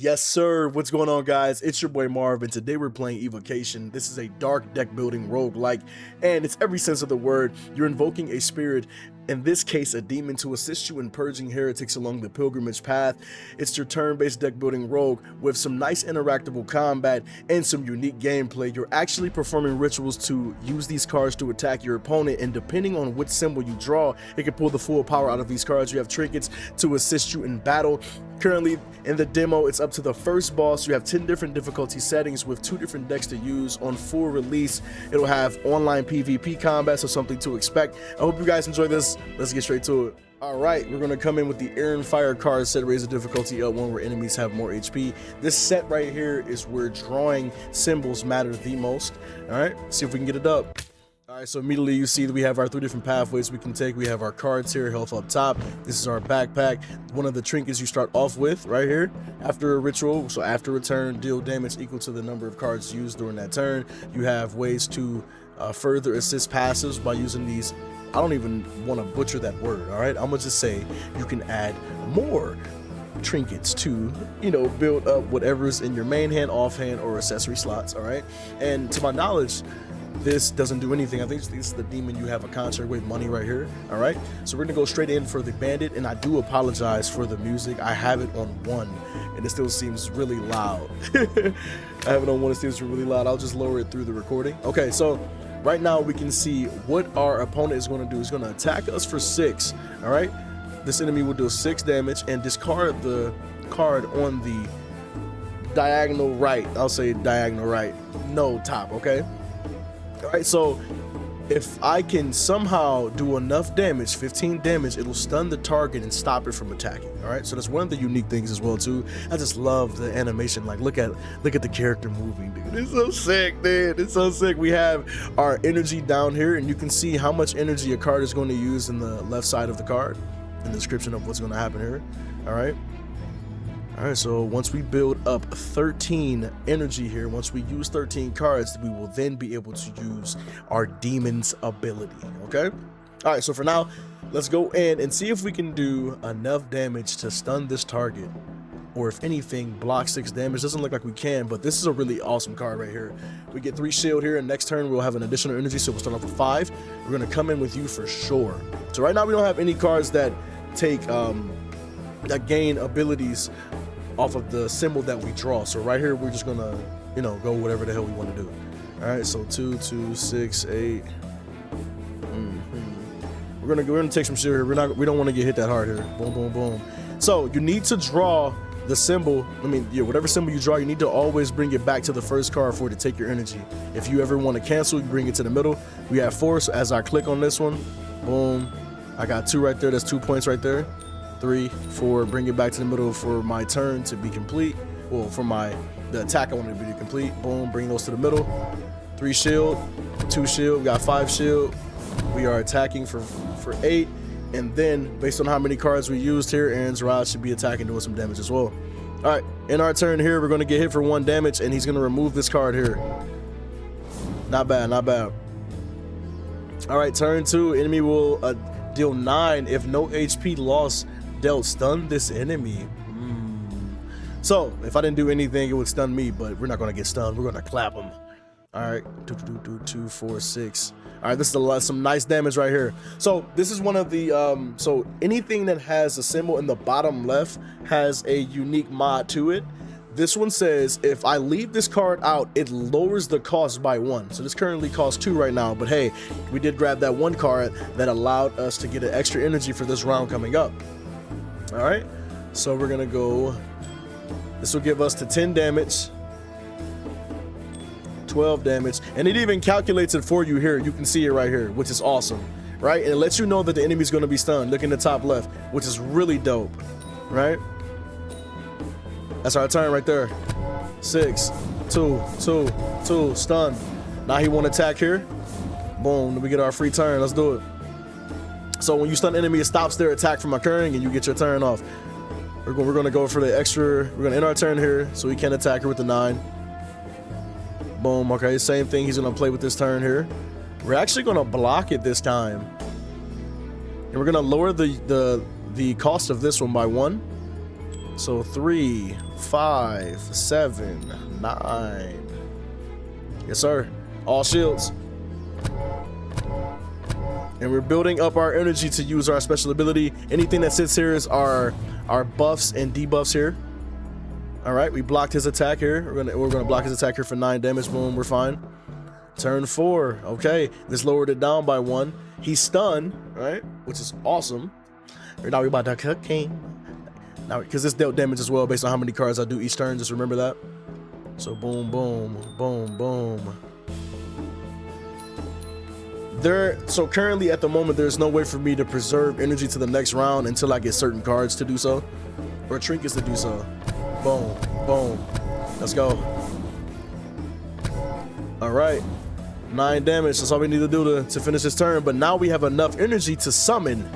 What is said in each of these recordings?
Yes, sir. What's going on, guys? It's your boy Marv, and today we're playing Evocation. This is a dark deck building roguelike, and it's every sense of the word. You're invoking a spirit, in this case a demon, to assist you in purging heretics along the pilgrimage path. It's your turn-based deck building rogue with some nice interactable combat and some unique gameplay. You're actually performing rituals to use these cards to attack your opponent, and depending on which symbol you draw, it can pull the full power out of these cards. You have trinkets to assist you in battle. Currently in the demo, it's up to the first boss. You have 10 different difficulty settings with 2 different decks to use. On full release, it'll have online PvP combat, so something to expect. I hope you guys enjoy this. Let's get straight to it. All right, we're going to come in with the Iron Fire card set, raise the difficulty up one where enemies have more HP. This set right here is where drawing symbols matter the most. All right, see if we can get it up. All right, so immediately you see that we have our 3 different pathways we can take. We have our cards here, health up top. This is our backpack. One of the trinkets you start off with right here. After a ritual, so after a turn, deal damage equal to the number of cards used during that turn. You have ways to further assist passives by using these. I don't even want to butcher that word, all right? I'm gonna just say you can add more trinkets to, build up whatever's in your main hand, offhand, or accessory slots, all right? And to my knowledge, this doesn't do anything. I think this is the demon you have a contract with money right here. All right, so we're gonna go straight in for the bandit, and I do apologize for the music. I have it on 1 and it still seems really loud. I have it on 1, it seems really loud. I'll just lower it through the recording. Okay, so right now we can see what our opponent is going to do. He's going to attack us for 6. All right, this enemy will do 6 damage and discard the card on the diagonal right. I'll say diagonal right, no top. Okay. All right, so if I can somehow do enough damage, 15 damage, it'll stun the target and stop it from attacking. All right, so that's one of the unique things as well too. I just love the animation. Like, look at the character moving, dude. It's so sick, dude. It's so sick. We have our energy down here, and you can see how much energy a card is going to use in the left side of the card, in the description of what's going to happen here. All right. All right, so once we build up 13 energy here, once we use 13 cards, we will then be able to use our demon's ability, okay? All right, so for now, let's go in and see if we can do enough damage to stun this target, or if anything, block 6 damage. Doesn't look like we can, but this is a really awesome card right here. We get 3 shield here, and next turn we'll have an additional energy, so we'll start off with 5. We're gonna come in with you for sure. So right now we don't have any cards that take, that gain abilities off of the symbol that we draw. So right here we're just gonna go whatever the hell we want to do. All right, so 2 2 6 8. We're gonna take some shit here. We don't want to get hit that hard here. Boom boom boom. So you need to draw the symbol. Whatever symbol you draw, you need to always bring it back to the first card for it to take your energy. If you ever want to cancel, you bring it to the middle. We have 4, so as I click on this one, boom, I got 2 right there. That's 2 points right there. 3 4, bring it back to the middle for my turn to be complete. Well, for the attack I want to be complete. Boom, bring those to the middle. 3 shield, 2 shield, we got 5 shield. We are attacking for 8, and then based on how many cards we used here, Aaron's Rod should be attacking, doing some damage as well. All right, in our turn here, we're going to get hit for 1 damage, and he's going to remove this card here. Not bad, not bad. All right, turn 2, enemy will deal 9 if no HP loss dealt. Stun this enemy. So if I didn't do anything, it would stun me, but we're not going to get stunned. We're going to clap him. All right, 2 4 6. All right, this is some nice damage right here. So this is one of the so anything that has a symbol in the bottom left has a unique mod to it. This one says if I leave this card out, it lowers the cost by 1. So this currently costs 2 right now, but hey, we did grab that 1 card that allowed us to get an extra energy for this round coming up. All right, so we're gonna go. This will give us to 10 damage, 12 damage, and it even calculates it for you here. You can see it right here, which is awesome, right? And it lets you know that the enemy's gonna be stunned. Look in the top left, which is really dope, right? That's our turn right there. 6 2 2 2, stun. Now he won't attack here. Boom, we get our free turn. Let's do it. So when you stun enemy, it stops their attack from occurring, and you get your turn off. We're going to go for the extra. We're going to end our turn here, so he can attack her with the 9. Boom. Okay, same thing. He's going to play with this turn here. We're actually going to block it this time, and we're going to lower the cost of this one by 1. So 3, 5, 7, 9. Yes, sir. All shields. And we're building up our energy to use our special ability. Anything that sits here is our buffs and debuffs here. All right, we blocked his attack here. We're gonna block his attack here for 9 damage. Boom, we're fine. Turn 4. Okay, this lowered it down by 1. He's stunned, right? Which is awesome. Now we about to cooking. Now, because this dealt damage as well based on how many cards I do each turn. Just remember that. So boom, boom, boom, boom. So currently at the moment, there's no way for me to preserve energy to the next round until I get certain cards to do so, or trinkets to do so. Boom, boom. Let's go. All right. 9 damage. That's all we need to do to finish this turn. But now we have enough energy to summon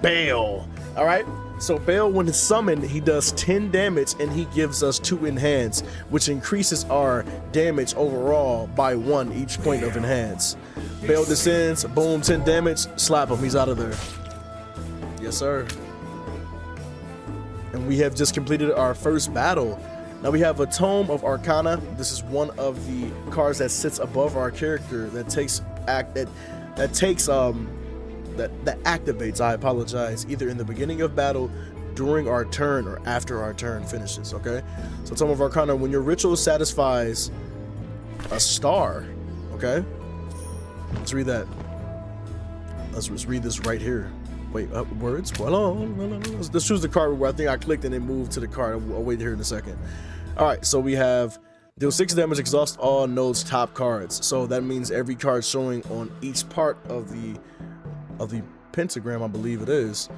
Bale. All right. So Bale, when it's summoned, he does 10 damage and he gives us 2 enhance, which increases our damage overall by 1 each point of enhance. Bale descends, boom, 10 damage, slap him, he's out of there. Yes, sir. And we have just completed our first battle. Now we have a Tome of Arcana. This is one of the cards that sits above our character that activates, I apologize, either in the beginning of battle, during our turn, or after our turn finishes. Okay, so Tome of Arcana, when your ritual satisfies a star. Okay, let's read that. Let's read this right here. Wait, words? Well, let's choose the card where I think I clicked and it moved to the card. I'll wait here in a second. All right, so we have deal 6 damage, exhaust all node's top cards. So that means every card showing on each part of the pentagram, I believe it is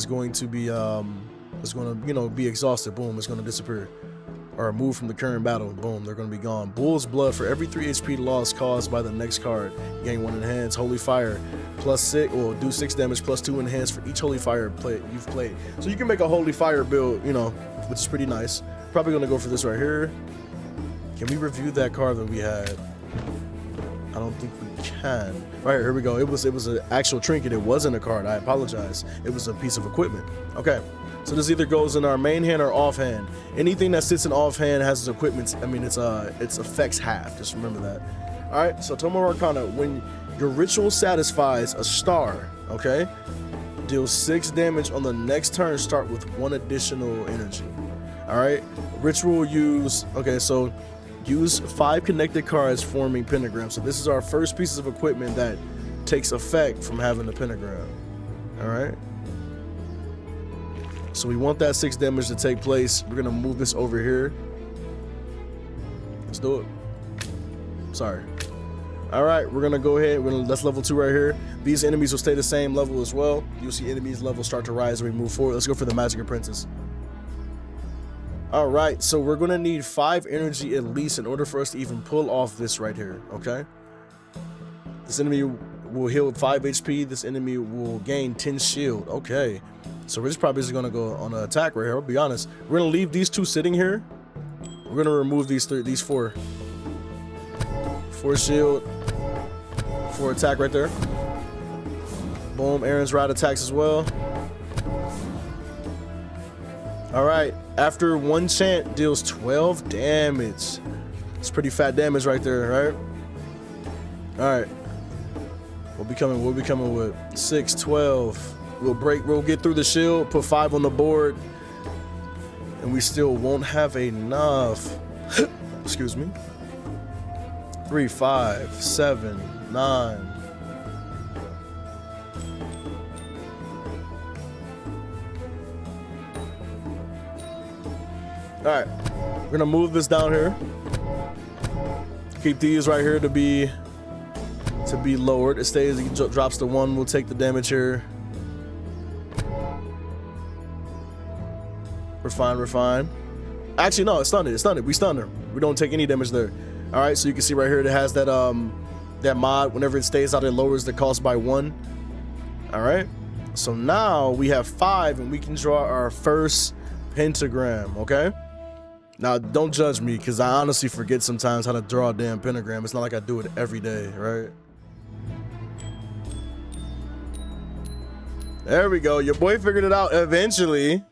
going to be be exhausted. Boom, it's going to disappear or remove from the current battle. Boom, they're going to be gone. Bull's blood, for every 3 HP loss caused by the next card, gain 1 enhance. Holy fire, +6, or do 6 damage plus 2 enhance for each holy fire you've played. So you can make a holy fire build, which is pretty nice. Probably going to go for this right here. Can we review that card that we had? I don't think we can. Right here we go. It was an actual trinket. It wasn't a card. I apologize. It was a piece of equipment. Okay, so this either goes in our main hand or offhand. Anything that sits in offhand has its equipment. I mean, its effects half. Just remember that. All right. So Tome of Arcana, when your ritual satisfies a star, okay, deal 6 damage on the next turn. Start with 1 additional energy. All right. Ritual use. Okay, so use 5 connected cards forming pentagram. So this is our first piece of equipment that takes effect from having the pentagram. All right. So we want that 6 damage to take place. We're gonna move this over here. Let's do it. Sorry. All right, we're gonna go ahead. That's level 2 right here. These enemies will stay the same level as well. You'll see enemies level start to rise as we move forward. Let's go for the Magic Apprentice. All right, so we're gonna need 5 energy at least in order for us to even pull off this right here. Okay. This enemy will heal 5 HP. This enemy will gain 10 shield. Okay. So we're just probably just gonna go on an attack right here. I'll be honest. We're gonna leave these 2 sitting here. We're gonna remove these 4. 4 shield, 4 attack right there. Boom. Aaron's rod attacks as well. All right. After 1 chant, deals 12 damage. It's pretty fat damage right there, right? All right. We'll be coming with 6, 12. We'll get through the shield, put 5 on the board, and we still won't have enough. Excuse me. 3, 5, 7, 9. All right, we're gonna move this down here. Keep these right here to be lowered. It stays. It drops to 1. We'll take the damage here. We're fine. We're fine. Actually, no, it's stunned it. It's stunned it. We stunned her. We don't take any damage there. All right, so you can see right here it has that that mod. Whenever it stays out, it lowers the cost by 1. All right. So now we have 5, and we can draw our first pentagram. Okay. Now, don't judge me, because I honestly forget sometimes how to draw a damn pentagram. It's not like I do it every day, right? There we go. Your boy figured it out eventually.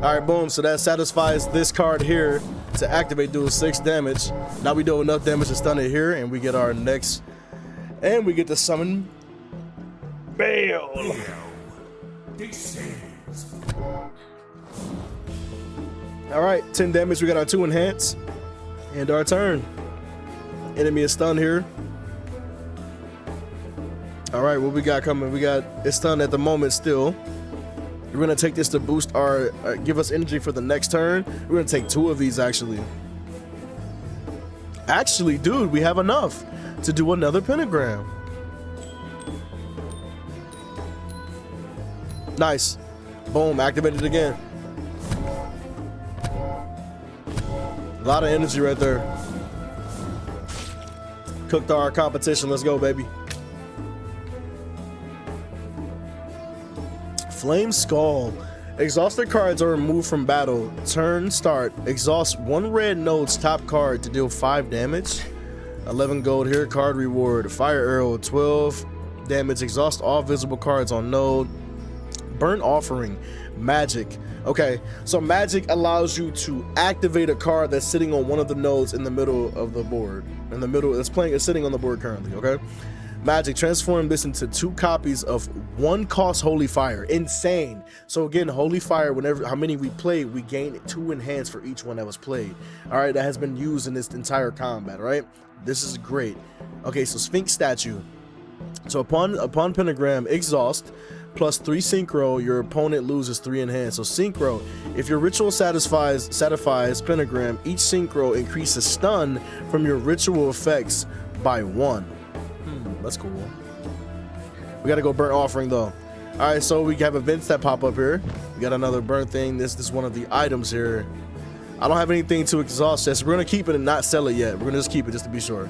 All right, boom. So that satisfies this card here to activate, do 6 damage. Now we do enough damage to stun it here, and we get our next, and we get to summon Bale. All right, 10 damage. We got our 2 enhance, and our turn. Enemy is stunned here. All right, what we got coming? We got it's stunned at the moment still. We're gonna take this to boost our, give us energy for the next turn. We're gonna take 2 of these actually. Actually, dude, we have enough to do another pentagram. Nice. Boom, activated again. A lot of energy right there. Cooked our competition. Let's go, baby. Flame Skull. Exhausted cards are removed from battle. Turn start. Exhaust 1 red node's top card to deal 5 damage. 11 gold here. Card reward. Fire Arrow. 12 damage. Exhaust all visible cards on node. Burnt Offering. Magic. Okay, so magic allows you to activate a card that's sitting on one of the nodes in the middle of the board. In the middle, it's sitting on the board currently, okay? Magic, transform this into 2 copies of 1 cost Holy Fire. Insane. So again, Holy Fire, whenever how many we played, we gain 2 enhance for each one that was played. All right, that has been used in this entire combat, right? This is great. Okay, so Sphinx Statue. So upon pentagram, exhaust, plus 3 synchro, your opponent loses 3 enhance. So synchro, if your ritual satisfies pentagram, each synchro increases stun from your ritual effects by 1. That's cool. We gotta go burnt offering though. All right, so we have events that pop up here. We got another burnt thing. This is one of the items here. I don't have anything to exhaust this. We're gonna keep it and not sell it yet. We're gonna just keep it just to be sure.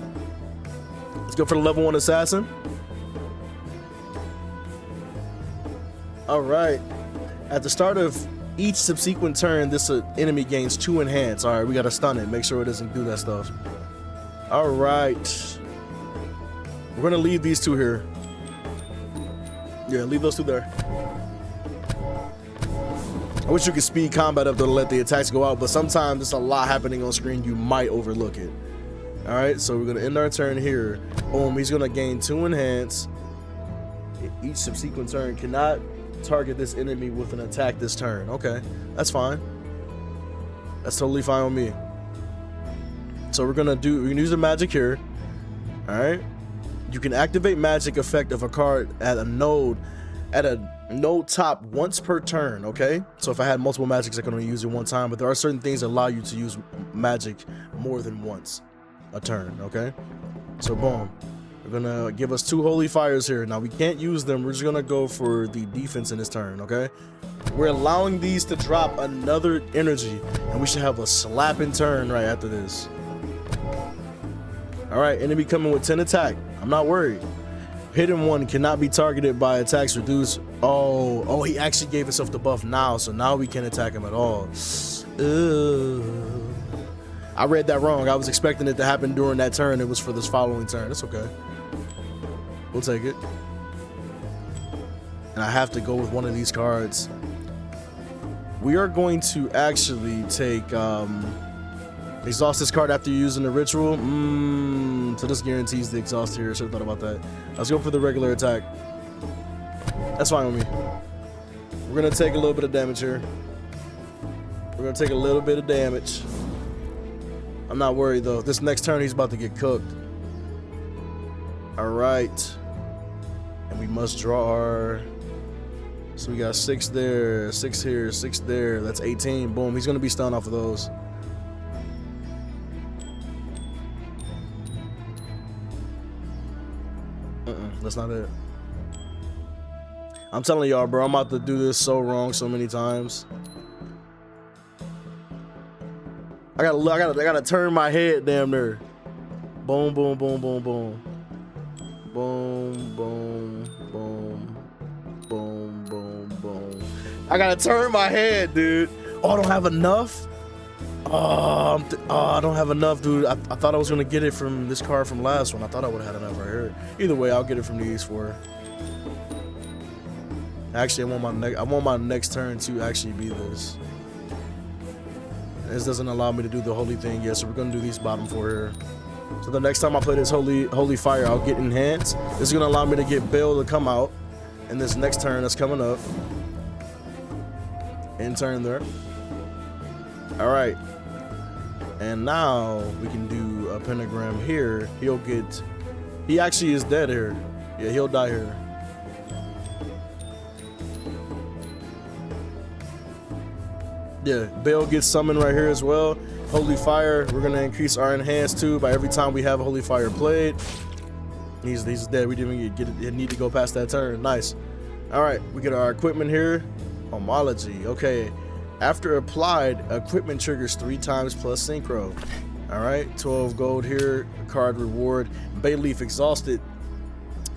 Let's go for the level 1 assassin. All right. At the start of each subsequent turn, this enemy gains 2 enhance. All right, we gotta stun it. Make sure it doesn't do that stuff. All right. We're gonna leave these 2 here. Yeah, leave those 2 there. I wish you could speed combat up to let the attacks go out, but sometimes there's a lot happening on screen. You might overlook it. All right, so we're gonna end our turn here. Boom, he's gonna gain 2 enhance. Each subsequent turn cannot target this enemy with an attack this turn. Okay, that's fine. That's totally fine with me. So we're gonna use a magic here. All right. You can activate magic effect of a card at a node top once per turn, okay? So if I had multiple magics, I can only use it 1 time, but there are certain things that allow you to use magic more than once a turn, okay? So boom. We're gonna give us 2 holy fires here. Now we can't use them. We're just gonna go for the defense in this turn, okay? We're allowing these to drop another energy, and we should have a slapping turn right after this. All right, enemy coming with 10 attack. I'm not worried. Hidden 1 cannot be targeted by attacks reduced. Oh, he actually gave himself the buff now, so now we can't attack him at all. I read that wrong. I was expecting it to happen during that turn. It was for this following turn. That's okay. We'll take it. And I have to go with one of these cards. We are going to actually take exhaust this card after using the ritual. So this guarantees the exhaust here. Should have thought about that. Let's go for the regular attack. That's fine with me. We're gonna take a little bit of damage here. We're gonna take a little bit of damage. I'm not worried though. This next turn he's about to get cooked. All right. And we must draw our... So we got 6 there, 6 here, 6 there. That's 18. Boom. He's gonna be stunned off of those. That's not it. I'm telling y'all, bro, I'm about to do this so wrong so many times. I gotta turn my head damn near. Boom, boom, boom, boom, boom. Boom, boom, boom. Boom, boom, boom. I gotta turn my head, dude. Oh, I don't have enough? I don't have enough, dude. I thought I was gonna get it from this card from last one. I thought I would have had enough right here. Either way, I'll get it from these 4. Actually, I want my next turn to actually be this. This doesn't allow me to do the holy thing yet, so we're gonna do these bottom 4 here. So the next time I play this holy fire, I'll get enhanced. This is gonna allow me to get Baal to come out in this next turn that's coming up. In turn there. All right. And now we can do a pentagram here. He actually is dead here. Yeah, he'll die here. Yeah, Baal gets summoned right here as well. Holy fire, we're gonna increase our enhance too by every time we have a holy fire played. He's dead. We didn't even need to go past that turn. Nice. All right, we get our equipment here. Homology. Okay. After applied, equipment triggers 3 times plus synchro. All right, 12 gold here. Card reward. Bay leaf exhausted.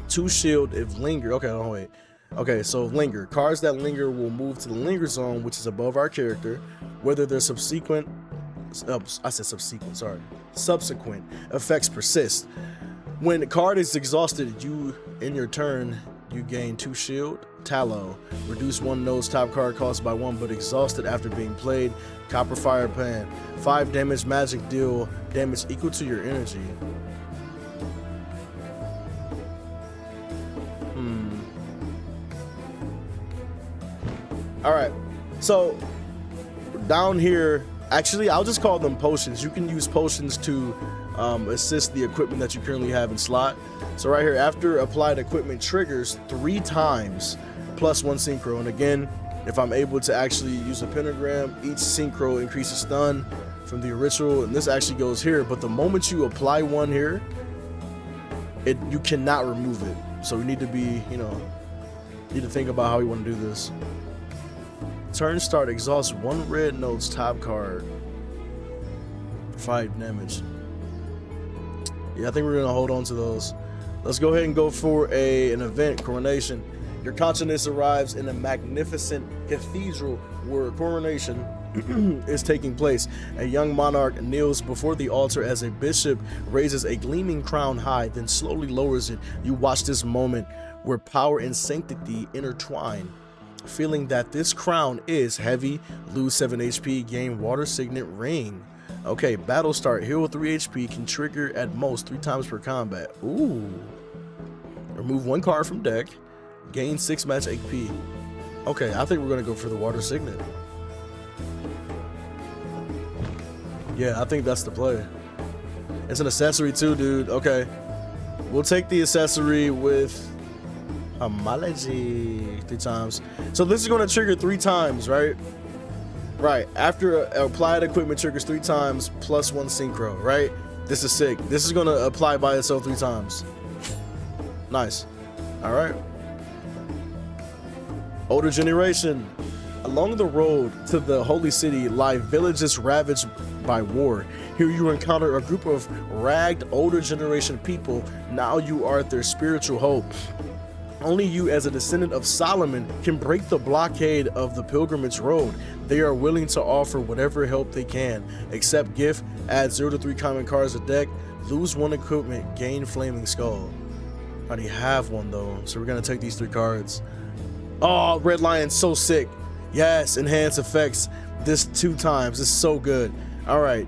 2 shield if linger. Okay, oh wait. Okay, so linger. Cards that linger will move to the linger zone, which is above our character, whether their subsequent effects persist. When the card is exhausted, in your turn, you gain 2 shield. Tallow. Reduce 1 node's top card cost by 1, but exhausted after being played. Copper fire pan. 5 damage magic deal damage equal to your energy. All right, so down here, actually, I'll just call them potions. You can use potions to assist the equipment that you currently have in slot. So right here, after applied equipment triggers 3 times plus 1 synchro. And again, if I'm able to actually use a pentagram, each synchro increases stun from the ritual. And this actually goes here, but the moment you apply one here, you cannot remove it. So we need to be, need to think about how we want to do this. Turn start, exhaust 1 red node's top card. 5 damage. Yeah, I think we're gonna hold on to those. Let's go ahead and go for an event, coronation. Your consciousness arrives in a magnificent cathedral where coronation is taking place. A young monarch kneels before the altar as a bishop raises a gleaming crown high, then slowly lowers it. You watch this moment where power and sanctity intertwine. Feeling that this crown is heavy, lose 7 HP, gain water signet ring. Okay, battle start, heal 3 HP, can trigger at most 3 times per combat. Ooh. Remove 1 card from deck, gain 6 match HP. Okay, I think we're gonna go for the water signet. Yeah, I think that's the play. It's an accessory too, dude. Okay, we'll take the accessory with homology 3 times. So this is going to trigger 3 times, right? Right. After applied equipment triggers 3 times plus 1 synchro, right? This is sick. This is going to apply by itself 3 times. Nice. All right. Older generation. Along the road to the holy city lie villages ravaged by war. Here you encounter a group of ragged older generation people. Now you are their spiritual hope. Only you, as a descendant of Solomon, can break the blockade of the pilgrimage road. They are willing to offer whatever help they can. Accept gift, add 0 to 3 common cards to deck, lose 1 equipment, gain flaming skull. I already have 1 though, so we're gonna take these 3 cards. Oh, red lion, so sick. Yes, enhance effects. This 2 times. This is so good. All right.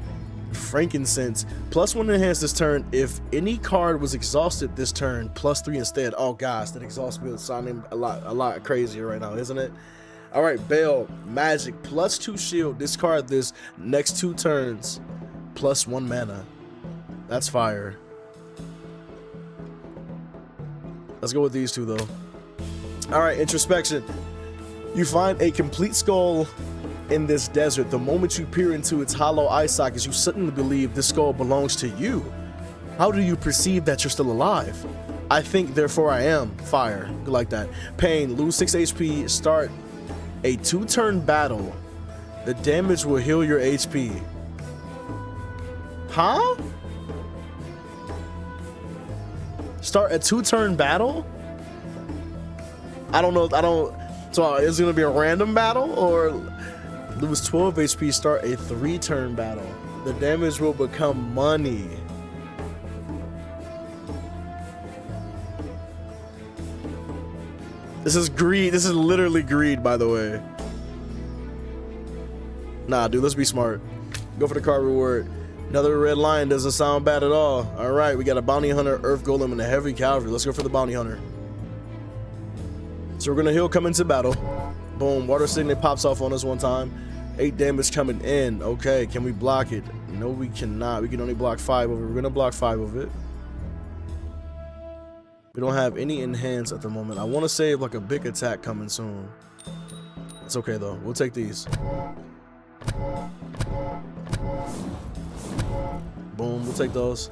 Frankincense. Plus 1 enhance this turn. If any card was exhausted this turn, plus 3 instead. Oh gosh, that exhaust build is sounding a lot crazier right now, isn't it? All right, Baal, magic, plus 2 shield. Discard this next 2 turns, plus 1 mana. That's fire. Let's go with these 2 though. All right, introspection. You find a complete skull in this desert. The moment you peer into its hollow eye sockets, you suddenly believe this skull belongs to you. How do you perceive that you're still alive? I think, therefore I am. Fire. Good like that. Pain. Lose 6 HP. Start a 2-turn battle. The damage will heal your HP. Huh? Start a 2-turn battle? I don't know. So is it gonna be a random battle or lose 12 HP? Start a 3-turn battle. The damage will become money. This is greed. This is literally greed, by the way. Nah, dude, let's be smart. Go for the card reward. Another red lion doesn't sound bad at all. All right, we got a bounty hunter, earth golem, and a heavy cavalry. Let's go for the bounty hunter. So we're gonna heal come into battle. Boom, water signet pops off on us one time. 8 damage coming in. Okay, can we block it? No, we cannot. We can only block 5 of it. We're gonna block 5 of it. We don't have any enhance at the moment. I want to save like a big attack coming soon. It's okay though. We'll take these. Boom, we'll take those.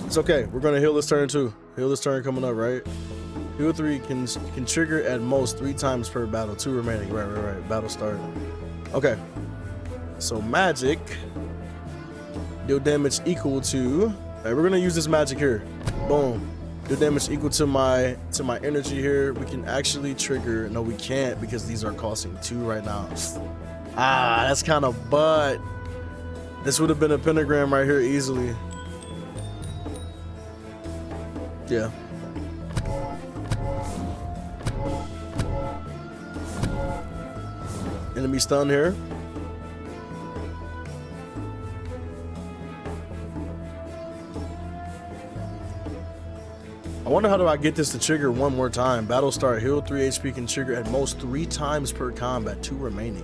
It's okay. We're gonna heal this turn too. Heal this turn coming up, right? Heal 3 can trigger at most 3 times per battle. 2 remaining. Right. Battle start. Okay. So magic. Deal damage equal to. Alright, we're gonna use this magic here. Boom. Deal damage equal to my energy here. We can actually trigger. No, we can't because these are costing 2 right now. Ah, that's kind of butt. This would have been a pentagram right here easily. Yeah. Enemy stun here. I wonder how do I get this to trigger one more time. Battle start, heal 3 HP can trigger at most 3 times per combat, 2 remaining.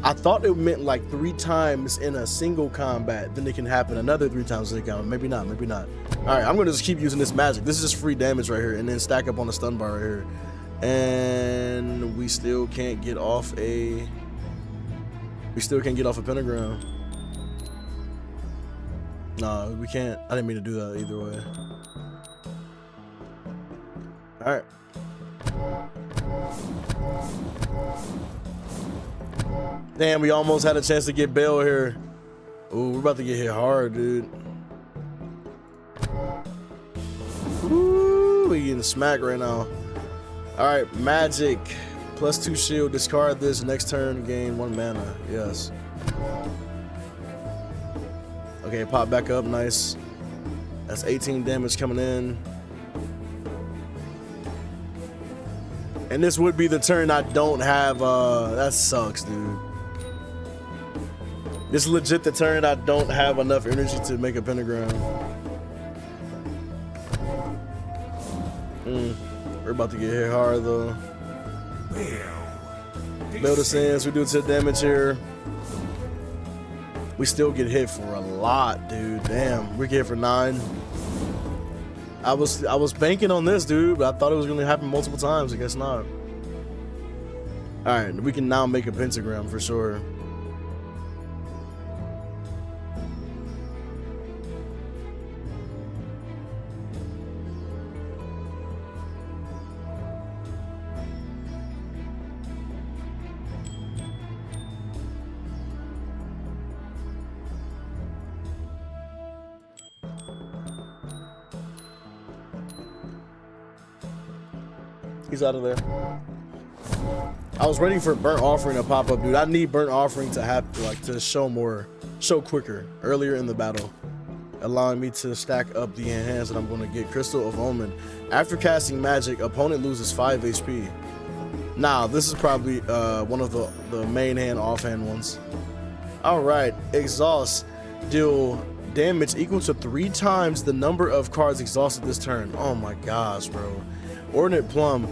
I thought it meant like 3 times in a single combat, then it can happen another 3 times in a combat. Maybe not. All right, I'm gonna just keep using this magic. This is just free damage right here, and then stack up on the stun bar right here. And we still can't get off a. Pentagram. No, we can't. I didn't mean to do that either way. All right. Damn, we almost had a chance to get bail here. Ooh, we're about to get hit hard, dude. Ooh, we getting smacked right now. All right, magic. +2 shield. Discard this. Next turn, gain 1 mana. Yes. Okay, pop back up. Nice. That's 18 damage coming in. And this would be the turn I don't have. That sucks, dude. This is legit the turn I don't have enough energy to make a pentagram. We're about to get hit hard though. Build a sense. We do 10 damage here. We still get hit for a lot, dude. Damn, we get hit for 9. I was banking on this, dude, but I thought it was gonna happen multiple times. I guess not. All right, we can now make a pentagram for sure. He's out of there. I was waiting for burnt offering to pop up, dude. I need burnt offering to happen, like to show quicker earlier in the battle, allowing me to stack up the enhance that I'm going to get. Crystal of Omen. After casting magic, opponent loses 5 HP. Now, this is probably one of the main hand offhand ones. All right, exhaust. Deal damage equal to 3 times the number of cards exhausted this turn. Oh my gosh, bro. Ordinate Plum.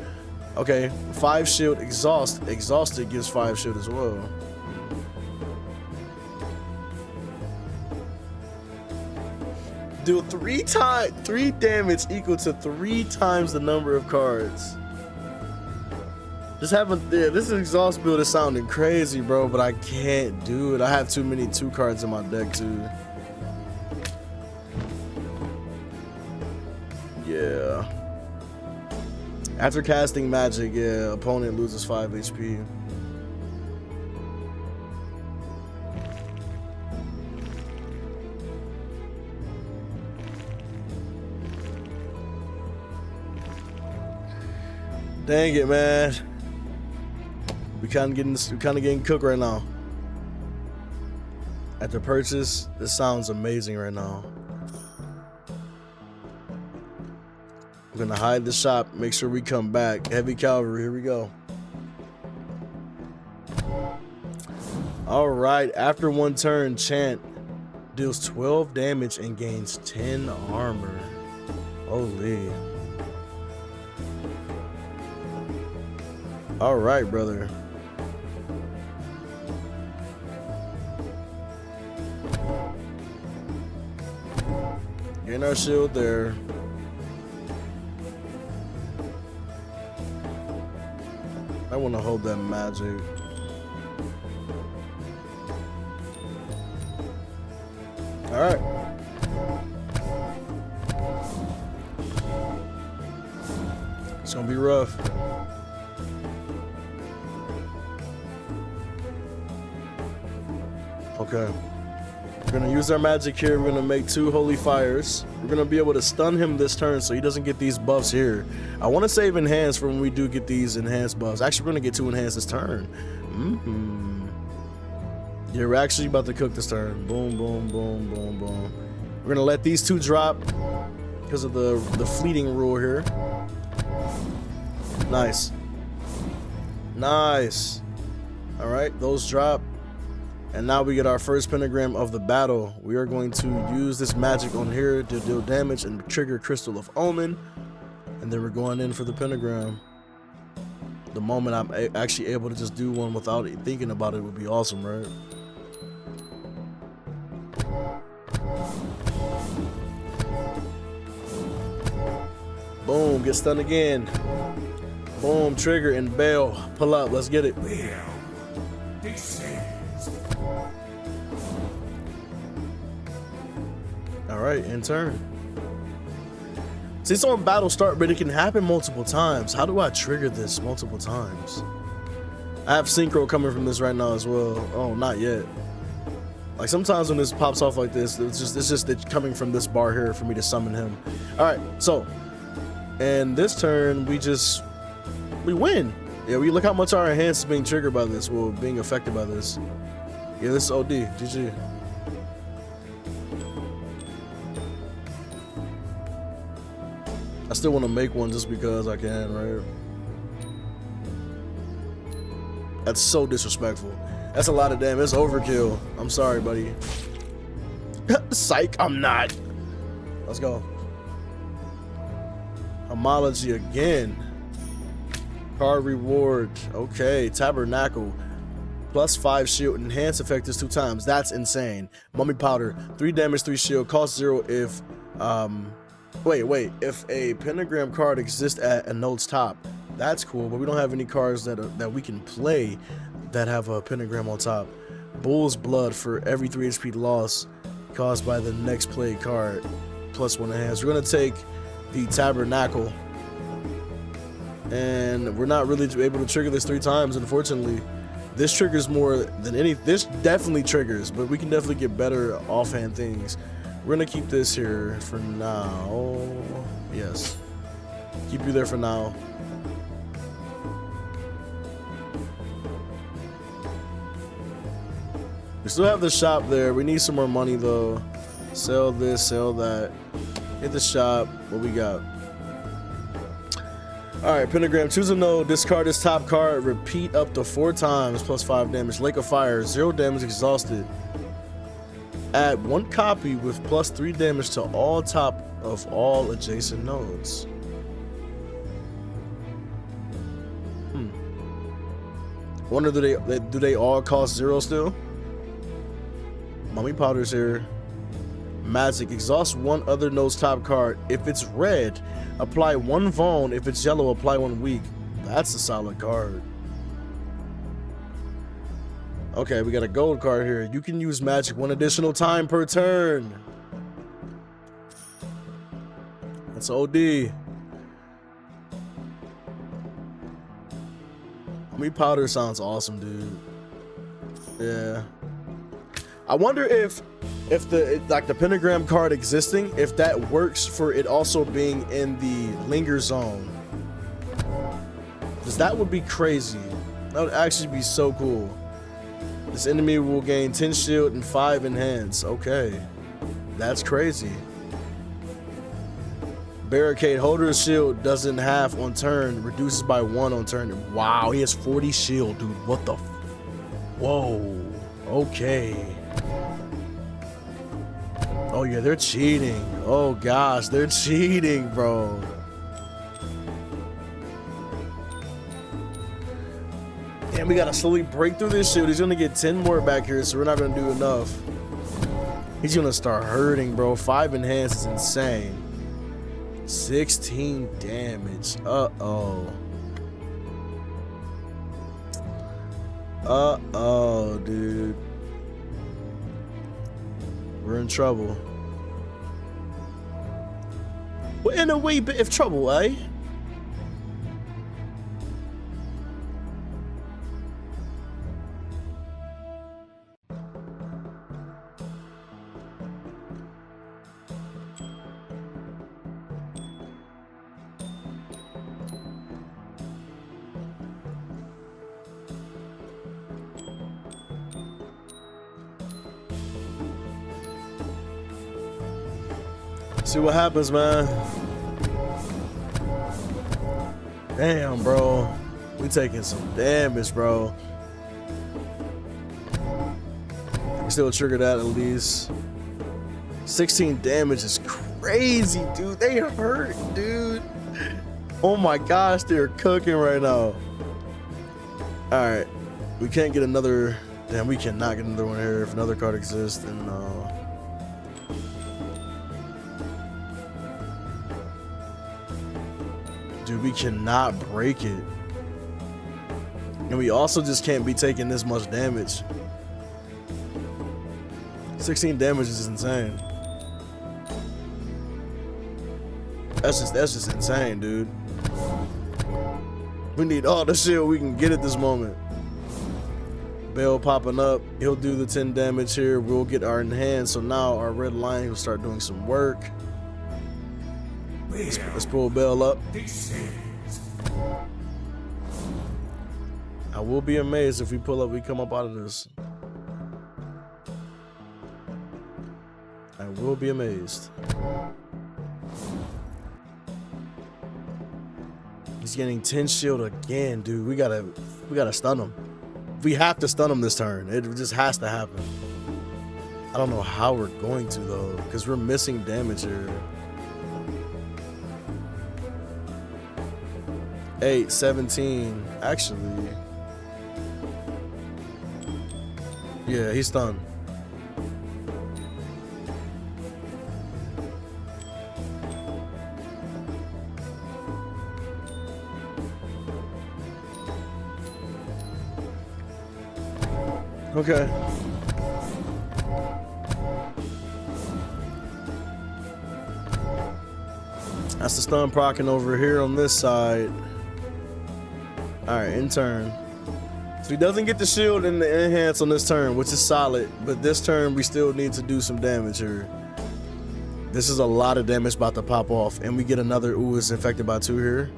Okay, 5 shield. Exhausted gives 5 shield as well. Do 3 damage equal to 3 times the number of cards. This exhaust build is sounding crazy, bro, but I can't do it. I have too many 2 cards in my deck too. Yeah. After casting magic, yeah, opponent loses 5 HP. Dang it, man. We kind of getting cooked right now. After purchase, this sounds amazing right now. We're gonna hide the shop, make sure we come back. Heavy cavalry, here we go. All right, after one turn, Chant deals 12 damage and gains 10 armor. Holy. All right, brother. Getting our shield there. I want to hold that magic. All right. It's gonna be rough. Okay. We're gonna use our magic here. We're gonna make 2 holy fires. We're gonna be able to stun him this turn so he doesn't get these buffs here. I want to save enhance for when we do get these enhanced buffs. Actually, we're gonna get 2 enhanced this turn. Yeah, we're actually about to cook this turn. Boom, boom, boom, boom, boom. We're gonna let these 2 drop because of the fleeting rule here. Nice. Nice. All right, those drop. And now we get our first pentagram of the battle. We are going to use this magic on here to deal damage and trigger Crystal of Omen. And then we're going in for the pentagram. The moment I'm actually able to just do one without thinking about it would be awesome, right? Boom, get stunned again. Boom, trigger and bail. Pull up, let's get it. All right, in turn. See, it's on battle start, but it can happen multiple times. How do I trigger this multiple times? I have synchro coming from this right now as well. Oh, not yet. Like sometimes when this pops off like this, it's just it coming from this bar here for me to summon him. All right, so, and this turn we win. Yeah, we look how much our enhance is being triggered by this, well, being affected by this. Yeah, this is OD. GG. I still want to make one just because I can, right? That's so disrespectful. That's a lot of damage. It's overkill. I'm sorry, buddy. Psych, I'm not. Let's go. Homology again. Card reward. Okay, Tabernacle. +5 shield. Enhance effect is 2 times. That's insane. Mummy Powder. 3 damage, 3 shield. Cost 0 if... Wait. If a pentagram card exists at a node's top. That's cool, but we don't have any cards that we can play that have a pentagram on top. Bull's Blood for every 3 HP loss caused by the next played card. +1 enhance. We're going to take the Tabernacle. And we're not really able to trigger this 3 times, unfortunately. This triggers more than any. This definitely triggers, but we can definitely get better offhand things. We're gonna keep this here for now. Yes. Keep you there for now. We still have the shop there. We need some more money though. Sell this, sell that. Hit the shop. What we got? Alright, pentagram. Choose a node. Discard this top card. Repeat up to 4 times. +5 damage. Lake of Fire. 0 damage exhausted. Add 1 copy with +3 damage to all top of all adjacent nodes. Wonder do they all cost 0 still? Mummy Powder's here. Magic. Exhaust 1 other node's top card. If it's red, apply 1 Vaughn. If it's yellow, apply 1 weak. That's a solid card. Okay, we got a gold card here. You can use magic 1 additional time per turn. That's OD. Mummy Powder sounds awesome, dude. Yeah. I wonder if the pentagram card existing, if that works for it also being in the linger zone. Because that would be crazy. That would actually be so cool. This enemy will gain 10 shield and 5 enhance. Okay. That's crazy. Barricade. Holder's shield doesn't half on turn. Reduces by 1 on turn. Wow, he has 40 shield, dude. What the? Whoa. Okay. Oh yeah, they're cheating. Oh gosh, they're cheating, bro. Damn, we gotta slowly break through this shit. He's gonna get 10 more back here, so we're not gonna do enough. He's gonna start hurting, bro. 5 enhance is insane. 16 damage. Uh-oh. Uh-oh, dude. We're in trouble. We're in a wee bit of trouble, eh? See what happens, man. Damn, bro. We taking some damage, bro. We still trigger that at least. 16 damage is crazy, dude. They hurt, dude. Oh my gosh, they're cooking right now. Alright. We can't get another. Damn, we cannot get another one here if another card exists. And dude, we cannot break it. And we also just can't be taking this much damage. 16 damage is insane. That's just insane, dude. We need all the shield we can get at this moment. Bale popping up. He'll do the 10 damage here. We'll get our enhance. So now our red lion will start doing some work. Let's pull Bale up. I will be amazed if we pull up, we come up out of this. I will be amazed. He's getting 10 shield again, dude. We gotta stun him. We have to stun him this turn. It just has to happen. I don't know how we're going to though, because we're missing damage here. 8, 17. Actually, yeah, he's stunned. Okay. That's the stun procking over here on this side. Alright, in turn. So he doesn't get the shield and the enhance on this turn, which is solid. But this turn, we still need to do some damage here. This is a lot of damage about to pop off. And we get another, ooh, it's infected by 2 here.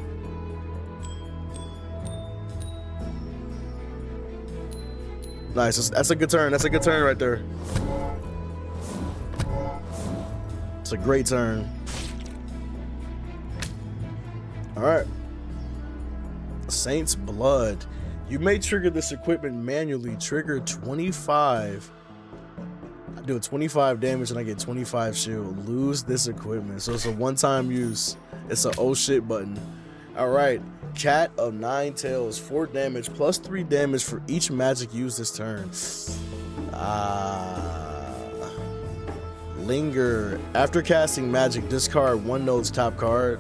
Nice, that's a good turn. That's a good turn right there. It's a great turn. Alright. Saint's Blood. You may trigger this equipment manually. Trigger 25. I do a 25 damage and I get 25 shield. Lose this equipment. So it's a one-time use. It's a oh shit button. Alright. Cat of 9 Tails. 4 damage plus 3 damage for each magic used this turn. Linger. After casting magic, discard 1 node's top card.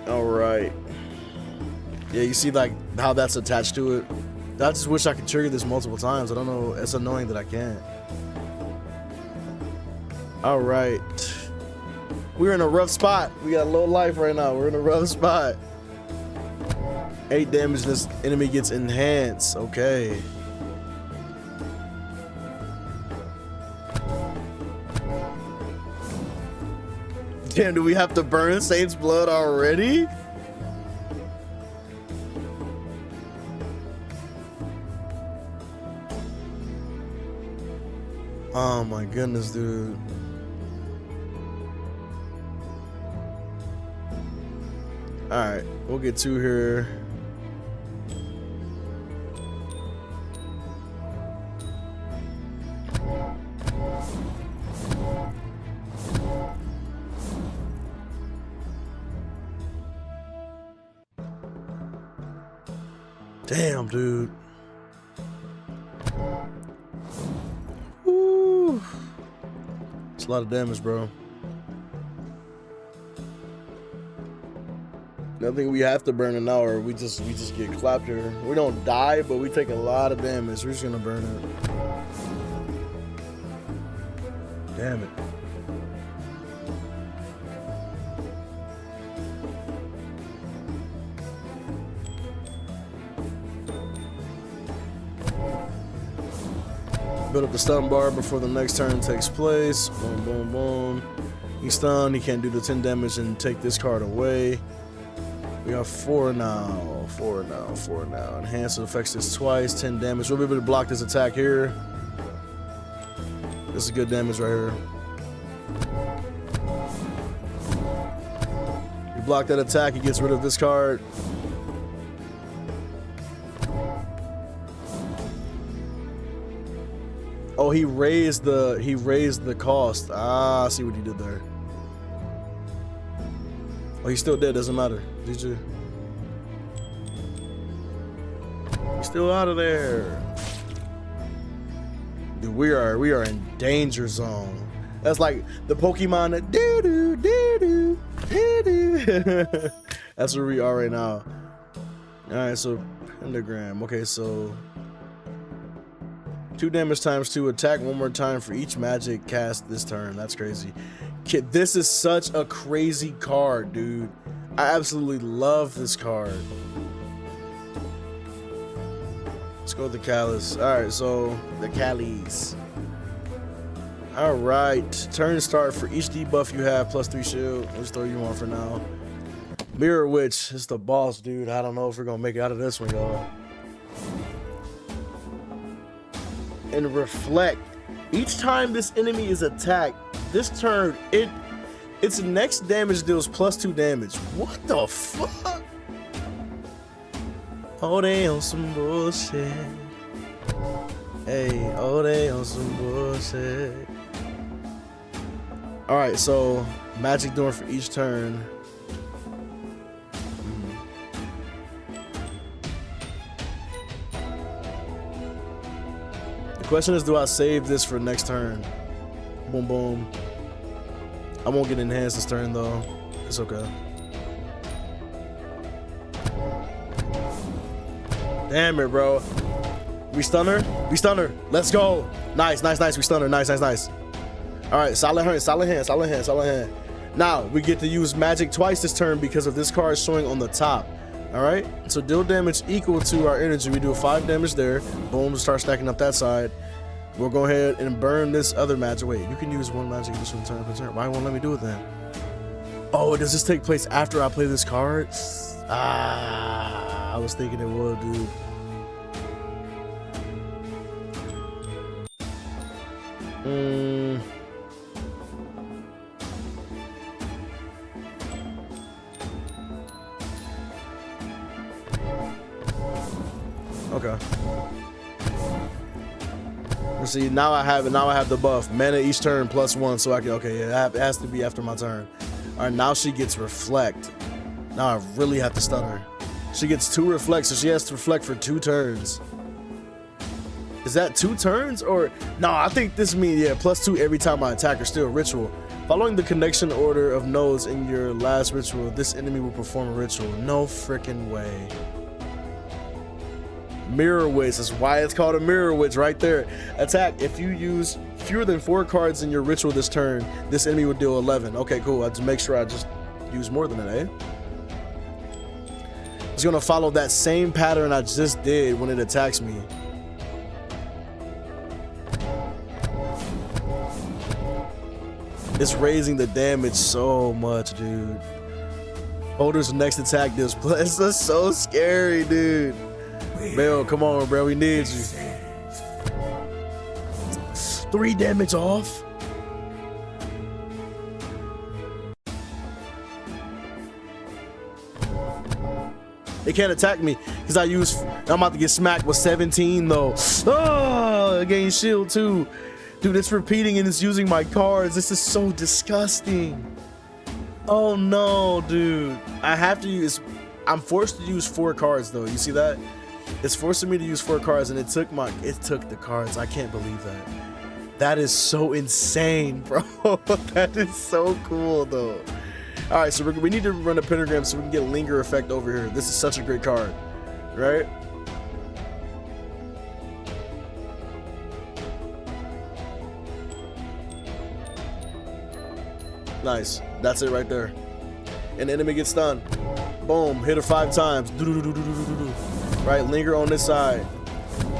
Alright. Yeah, you see like how that's attached to it? I just wish I could trigger this multiple times. I don't know. It's annoying that I can't. Alright. We're in a rough spot. We got low life right now. We're in a rough spot. 8 damage. This enemy gets enhanced. Okay. Damn, do we have to burn Saint's Blood already? Oh my goodness, dude. Alright, we'll get 2 here. Damn, dude. Woo. It's a lot of damage, bro. I think we have to burn it now, or we just get clapped here. We don't die, but we take a lot of damage. We're just gonna burn it. Damn it. Build up the stun bar before the next turn takes place. Boom, boom, boom. He's stunned. He can't do the 10 damage and take this card away. We got 4 now. 4 now. 4 now. Enhance affects this twice. 10 damage. We'll be able to block this attack here. This is good damage right here. You block that attack, he gets rid of this card. Oh, he raised the cost. Ah, I see what he did there. Oh, he's still dead, doesn't matter. GG. He's still out of there. Dude, we are in danger zone. That's like the Pokemon that doo-doo, doo-doo, doo-doo. That's where we are right now. Alright, so pentagram. Okay, so 2 damage times 2, attack 1 more time for each magic cast this turn. That's crazy. Kid, this is such a crazy card, dude. I absolutely love this card. Let's go with the Callus. Alright, so the Callies. Alright, turn start for each debuff you have plus 3 shield. Let's throw you on for now. Mirror Witch is the boss, dude. I don't know if we're gonna make it out of this one, y'all. And Reflect. Each time this enemy is attacked, this turn, its next damage deals plus 2 damage. What the fuck? Oh, they on some bullshit. Hey, oh, they on some bullshit. Alright, so magic doing for each turn. The question is, do I save this for next turn? Boom, boom. I won't get enhanced this turn, though. It's okay. Damn it, bro. We stun her? We stun her. Let's go. Nice, nice, nice. We stun her. Nice, nice, nice. All right, solid hand, solid hand, solid hand, solid hand. Now, we get to use magic twice this turn because of this card showing on the top. All right, so deal damage equal to our energy. We do 5 damage there. Boom, start stacking up that side. We'll go ahead and burn this other magic. Wait, you can use 1 magic additional turn per turn. Why won't let me do it then? Oh, does this take place after I play this card? Ah, I was thinking it would, dude. Okay. Let's see. Now I have it. Now I have the buff. Mana each turn plus 1, so I can. Okay, yeah, it has to be after my turn. All right, now she gets reflect. Now I really have to stun her. She gets 2 reflects, so she has to reflect for 2 turns. Is that 2 turns or no? I think this means yeah, plus 2 every time I attack her. Still ritual. Following the connection order of nodes in your last ritual, this enemy will perform a ritual. No freaking way. Mirror Witch. That's why it's called a Mirror Witch right there. Attack. If you use fewer than 4 cards in your ritual this turn, this enemy will deal 11. Okay, cool. I just make sure I just use more than that, eh? It's gonna follow that same pattern I just did when it attacks me. It's raising the damage so much, dude. Holder's next attack deals plus. That's so scary, dude. Bill, come on, bro. We need you. 3 damage off. They can't attack me because I'm about to get smacked with 17 though. Oh, I gained shield too. Dude, it's repeating and it's using my cards. This is so disgusting. Oh no, dude. I'm forced to use 4 cards though. You see that? It's forcing me to use 4 cards, and it took the cards. I can't believe that. That is so insane, bro. That is so cool, though. All right, so we need to run a pentagram so we can get a linger effect over here. This is such a great card, right? Nice. That's it right there. And the enemy gets stunned. Boom. Hit her 5 times. Right, linger on this side.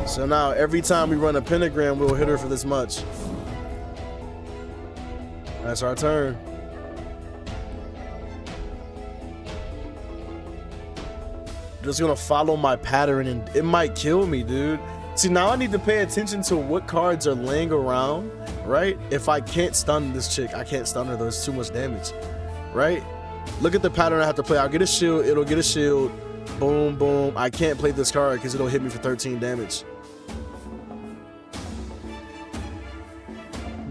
So now every time we run a pentagram, we'll hit her for this much. That's our turn. Just gonna follow my pattern, and it might kill me, dude. See, now I need to pay attention to what cards are laying around, right? If I can't stun this chick, I can't stun her. There's too much damage, right? Look at the pattern I have to play. I'll get a shield. It'll get a shield. Boom, boom. I can't play this card because it'll hit me for 13 damage.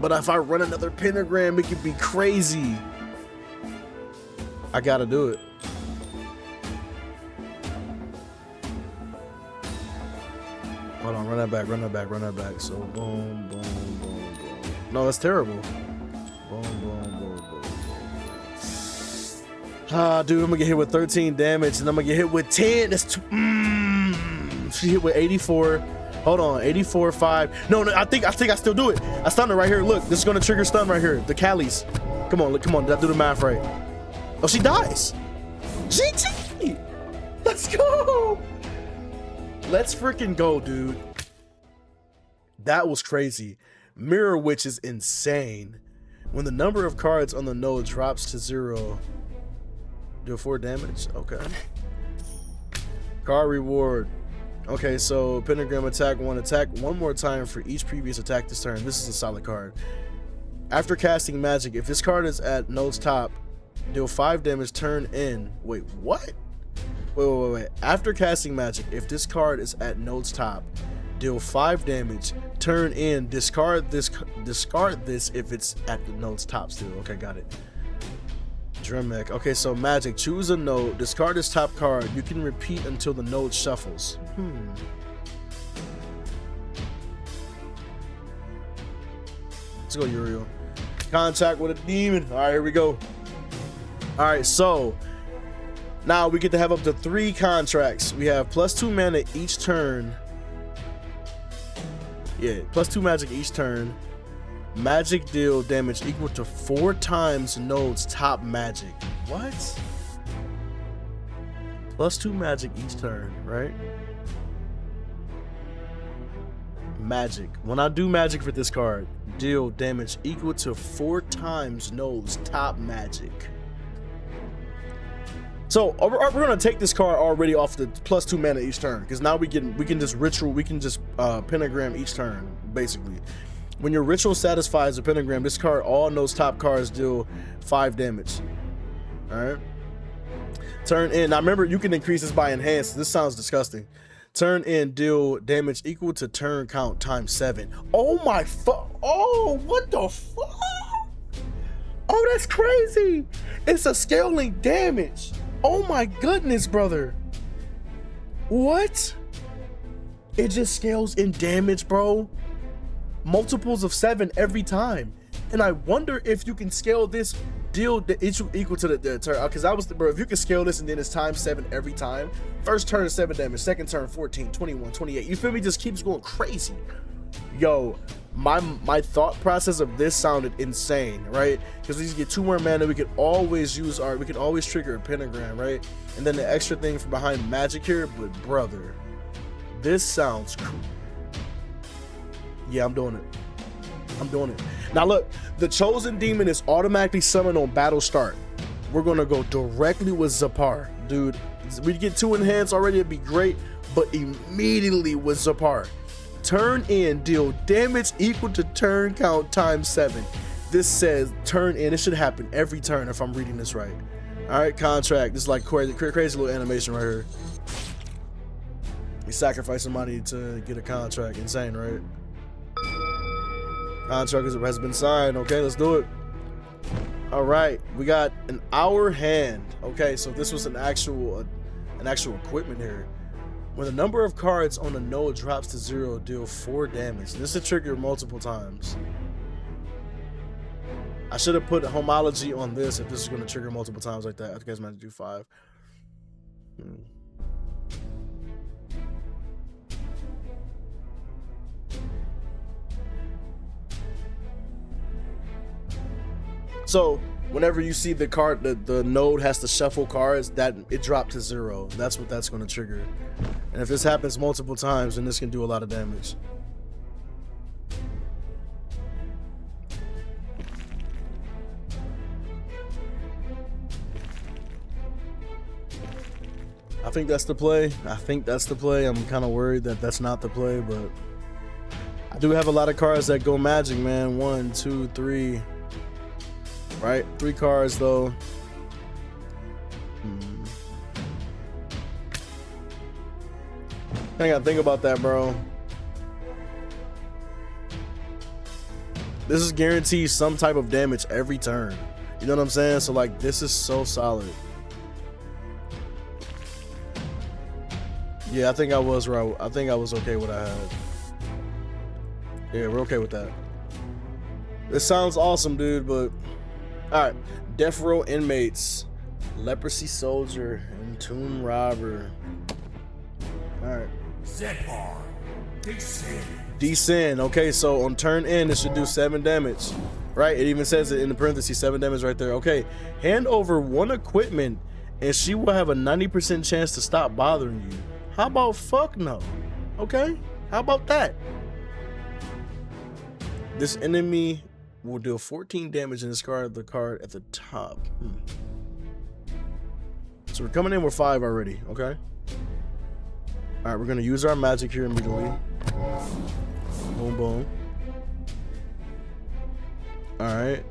But if I run another pentagram, it could be crazy. I gotta do it. Hold on, run that back, run that back, run that back. So boom, boom, boom, boom. No, that's terrible. Boom, boom, boom, boom. Ah, dude, I'm gonna get hit with 13 damage, and I'm gonna get hit with 10. That's too. She hit with 84. Hold on, 84, 5. No, I think I still do it. I stunned her right here. Look, this is gonna trigger stun right here. The Callies. Come on, look, come on. Did I do the math right? Oh, she dies. GG. Let's go. Let's freaking go, dude. That was crazy. Mirror Witch is insane. When the number of cards on the node drops to 0, do 4 damage. Okay. Card reward. Okay, so pentagram attack 1. Attack 1 more time for each previous attack this turn. This is a solid card. After casting magic, if this card is at node's top, deal 5 damage, turn in. Wait, what? Wait. After casting magic, if this card is at node's top, deal 5 damage, turn in, discard this if it's at the node's top still. Okay, got it. Dremek. Okay, so magic. Choose a node, discard this top card. You can repeat until the node shuffles. Let's go, Uriel. Contact with a demon. All right, here we go. All right, so now we get to have up to 3 contracts. We have +2 mana each turn. Yeah, +2 magic each turn. Magic deal damage equal to 4 times node's top magic. What? +2 magic each turn, right? Magic. When I do magic for this card, deal damage equal to 4 times node's top magic. So we're gonna take this card already off the +2 mana each turn, because now we can just ritual, we can just pentagram each turn, basically. When your ritual satisfies a pentagram, this card, all those top cards deal 5 damage. All right. Turn in. Now remember, you can increase this by enhance. This sounds disgusting. Turn in, deal damage equal to turn count times 7. Oh my fuck. Oh, what the fuck? Oh, that's crazy. It's a scaling damage. Oh my goodness, brother. What? It just scales in damage, bro. Multiples of 7 every time. And I wonder if you can scale this deal equal to the turn, because I was, bro, if you can scale this and then it's times 7 every time. First turn is 7 damage, second turn 14, 21, 28. You feel me? Just keeps going crazy. Yo, my thought process of this sounded insane, right? Because we just get 2 more mana, we could always trigger a pentagram, right? And then the extra thing from behind magic here, but brother, this sounds cool. Yeah, I'm doing it. I'm doing it. Now look, the chosen demon is automatically summoned on battle start. We're gonna go directly with Zapar. Dude, we get 2 enhance already, it'd be great, but immediately with Zapar. Turn in, deal damage equal to turn count times 7. This says turn in. It should happen every turn if I'm reading this right. All right, contract. This is like crazy little animation right here. We sacrifice somebody to get a contract. Insane, right? Contract has been signed. Okay, let's do it. All right, we got an hour hand. Okay, so this was an actual equipment here. When the number of cards on the node drops to 0, deal 4 damage. This is triggered multiple times. I should have put homology on this if this is going to trigger multiple times like that. I think I was meant to do 5. So whenever you see the card, the node has to shuffle cards, that it dropped to 0. That's what that's going to trigger. And if this happens multiple times, then this can do a lot of damage. I think that's the play. I think that's the play. I'm kind of worried that that's not the play, but I do have a lot of cards that go magic, man. 1, 2, 3. Right? 3 cards though. I gotta think about that, bro. This is guaranteed some type of damage every turn. You know what I'm saying? So like, this is so solid. Yeah, I think I was right. I think I was okay with what I had. Yeah, we're okay with that. This sounds awesome, dude, but all right. Death row inmates, leprosy soldier, and tomb robber. All right. Zephyr, Descend. Okay, so on turn end, it should do 7 damage. Right? It even says it in the parentheses, 7 damage right there. Okay. Hand over 1 equipment, and she will have a 90% chance to stop bothering you. How about fuck no? Okay. How about that? This enemy will deal 14 damage and discard the card at the top. So we're coming in with 5 already, okay? Alright, we're gonna use our magic here immediately. Boom, boom. Alright.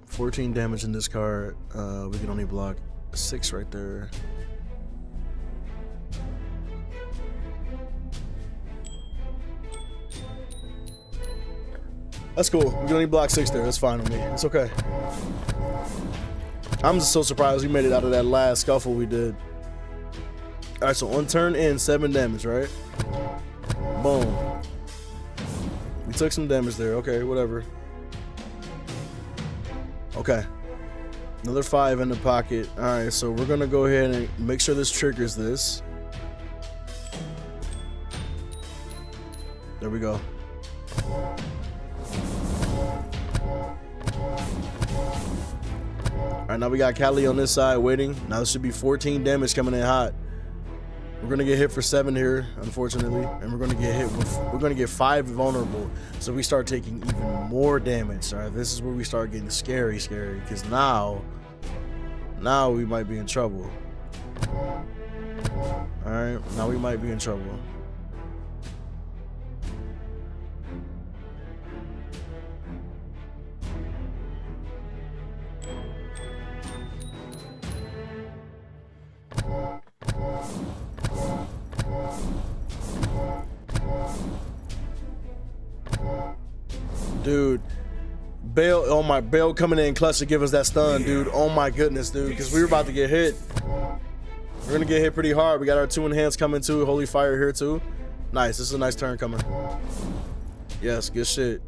$14 damage in this card. We can only block 6 right there. That's cool. We can only block 6 there. That's fine with me. It's okay. I'm just so surprised we made it out of that last scuffle we did. All right, so on turn in, 7 damage, right? Boom. We took some damage there. Okay, whatever. Okay. Another 5 in the pocket. All right, so we're gonna go ahead and make sure this triggers this. There we go. All right, now we got Callie on this side waiting. Now this should be 14 damage coming in hot. We're gonna get hit for 7 here, unfortunately, and we're gonna get hit with, we're gonna get 5 vulnerable. So we start taking even more damage. All right, this is where we start getting scary, because now we might be in trouble. All right, now we might be in trouble. Dude, Bale, oh my, Bale coming in clutch to give us that stun, dude. Oh my goodness, dude, because we were about to get hit. We're gonna get hit pretty hard. We got our 2 enhanced coming too. Holy fire here too. Nice, this is a nice turn coming. Yes, good shit.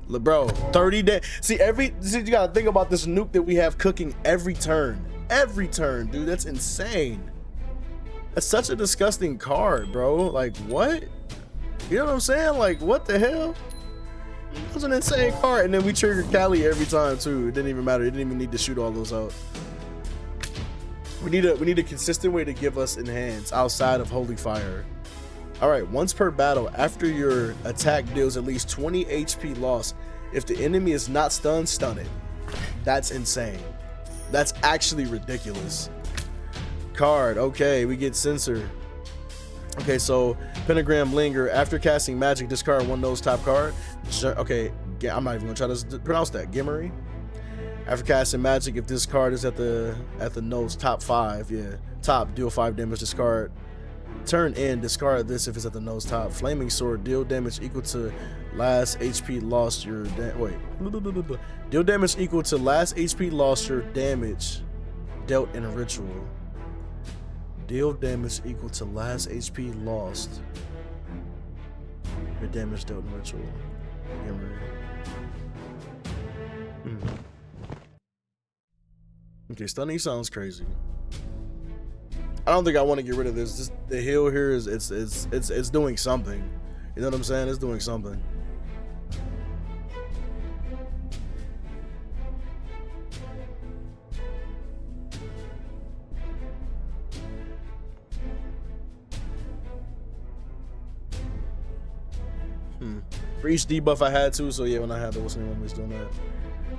Bro, 30 days. See, you gotta think about this nuke that we have cooking every turn. Every turn, dude, that's insane. That's such a disgusting card, bro. Like, what? You know what I'm saying? Like, what the hell? It was an insane card, and then we triggered Callie every time too. It didn't even matter. It didn't even need to shoot all those out. We need a consistent way to give us enhance outside of Holy Fire. All right, once per battle, after your attack deals at least 20 HP loss, if the enemy is not stunned, stun it. That's insane. That's actually ridiculous. Card, okay, we get Censor. Okay, so Pentagram Linger. After casting magic, discard 1 nose top card. Okay, I'm not even gonna try to pronounce that. Gimmery. After casting magic, if this card is at the nose top 5, yeah, top, deal 5 damage. Discard. Turn in, discard this if it's at the nose top. Flaming Sword, deal damage equal to last HP lost your deal damage equal to last HP lost your damage dealt in a ritual. Deal damage equal to last HP lost. Your damage dealt in ritual. Okay, stunning sounds crazy. I don't think I want to get rid of this. The heal here is it's doing something. You know what I'm saying? It's doing something. For each debuff I had to, so yeah, when I had the what's the name, I was doing that.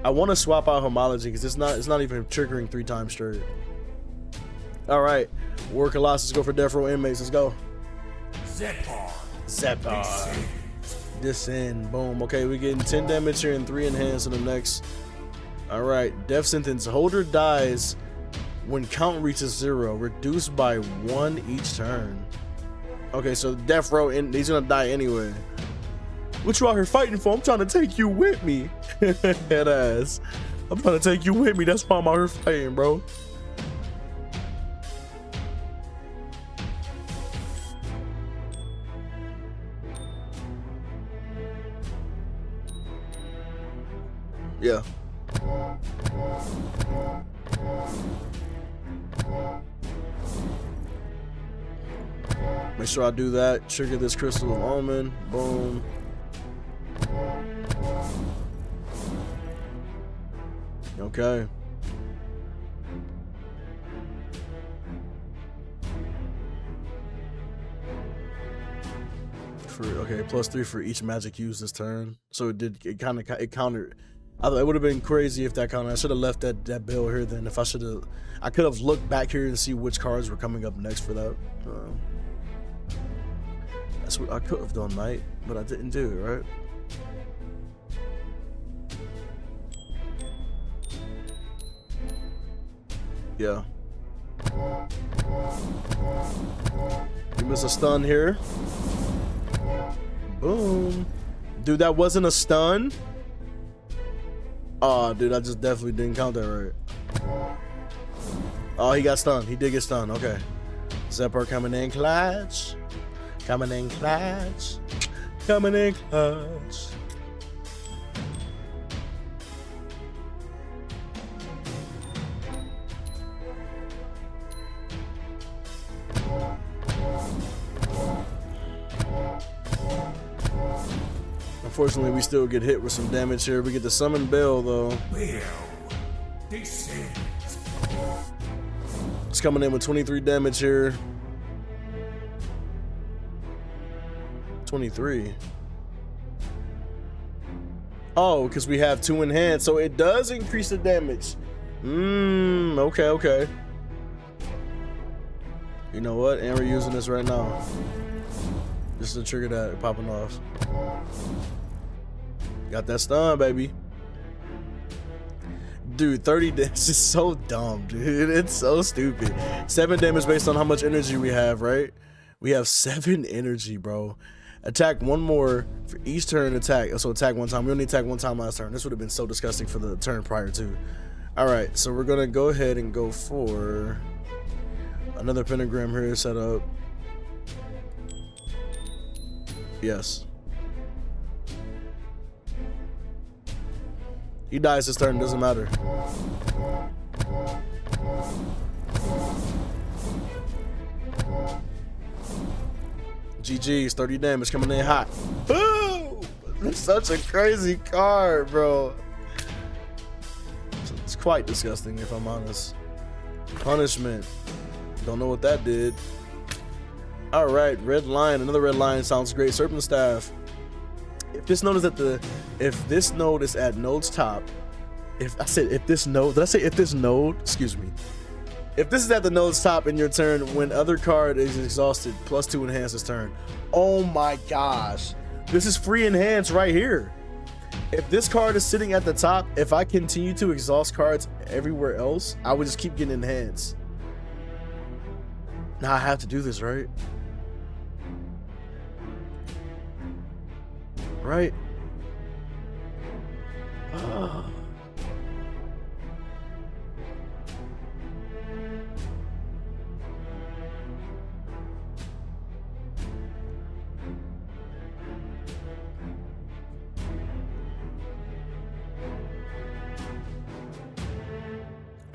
I want to swap out homology because it's not even triggering 3 times straight. All right, War Colossus, go for death row inmates. Let's go. Zepar. Descend. Boom. Okay, we're getting 10 damage here and 3 enhance on the next. All right, death sentence. Holder dies when count reaches 0, reduced by 1 each turn. Okay, so death row, he's gonna die anyway. What you out here fighting for? I'm trying to take you with me. Head ass. I'm trying to take you with me. That's why I'm out here fighting, bro. Yeah. Make sure I do that. Trigger this Crystal of Omen. Boom. Okay. Okay, +3 for each magic used this turn. So it countered. It would have been crazy if that counted. I should have left that bill here then. If I could have looked back here and see which cards were coming up next for that. That's what I could have done, mate, but I didn't do it, right? Yeah. You miss a stun here. Boom. Dude, that wasn't a stun. Oh, dude, I just definitely didn't count that right. Oh, he got stunned. He did get stunned. Okay. Zephyr coming in clutch. Coming in clutch. Coming in clutch. Unfortunately, we still get hit with some damage here. We get the summon bell though. It's coming in with 23 damage here. 23. Oh, because we have 2 in hand, so it does increase the damage. Okay. You know what? And we're using this right now. Just to trigger that popping off. Got that stun, baby. Dude, 30 damage is so dumb, dude. It's so stupid. 7 damage based on how much energy we have, right? We have 7 energy, bro. Attack 1 more for each turn attack. So attack 1 time. We only attacked 1 time last turn. This would have been so disgusting for the turn prior to. All right, so we're gonna go ahead and go for another pentagram here set up. Yes. He dies this turn, doesn't matter. GG's, 30 damage coming in hot. Boom! That's such a crazy card, bro. It's quite disgusting, if I'm honest. Punishment. Don't know what that did. All right, red lion. Another red lion sounds great. Serpent staff. If this node is if this node is at node's top, if this node, excuse me. If this is at the node's top in your turn, when other card is exhausted, +2 enhance this turn. Oh my gosh. This is free enhance right here. If this card is sitting at the top, if I continue to exhaust cards everywhere else, I would just keep getting enhanced. Now I have to do this, right? Right?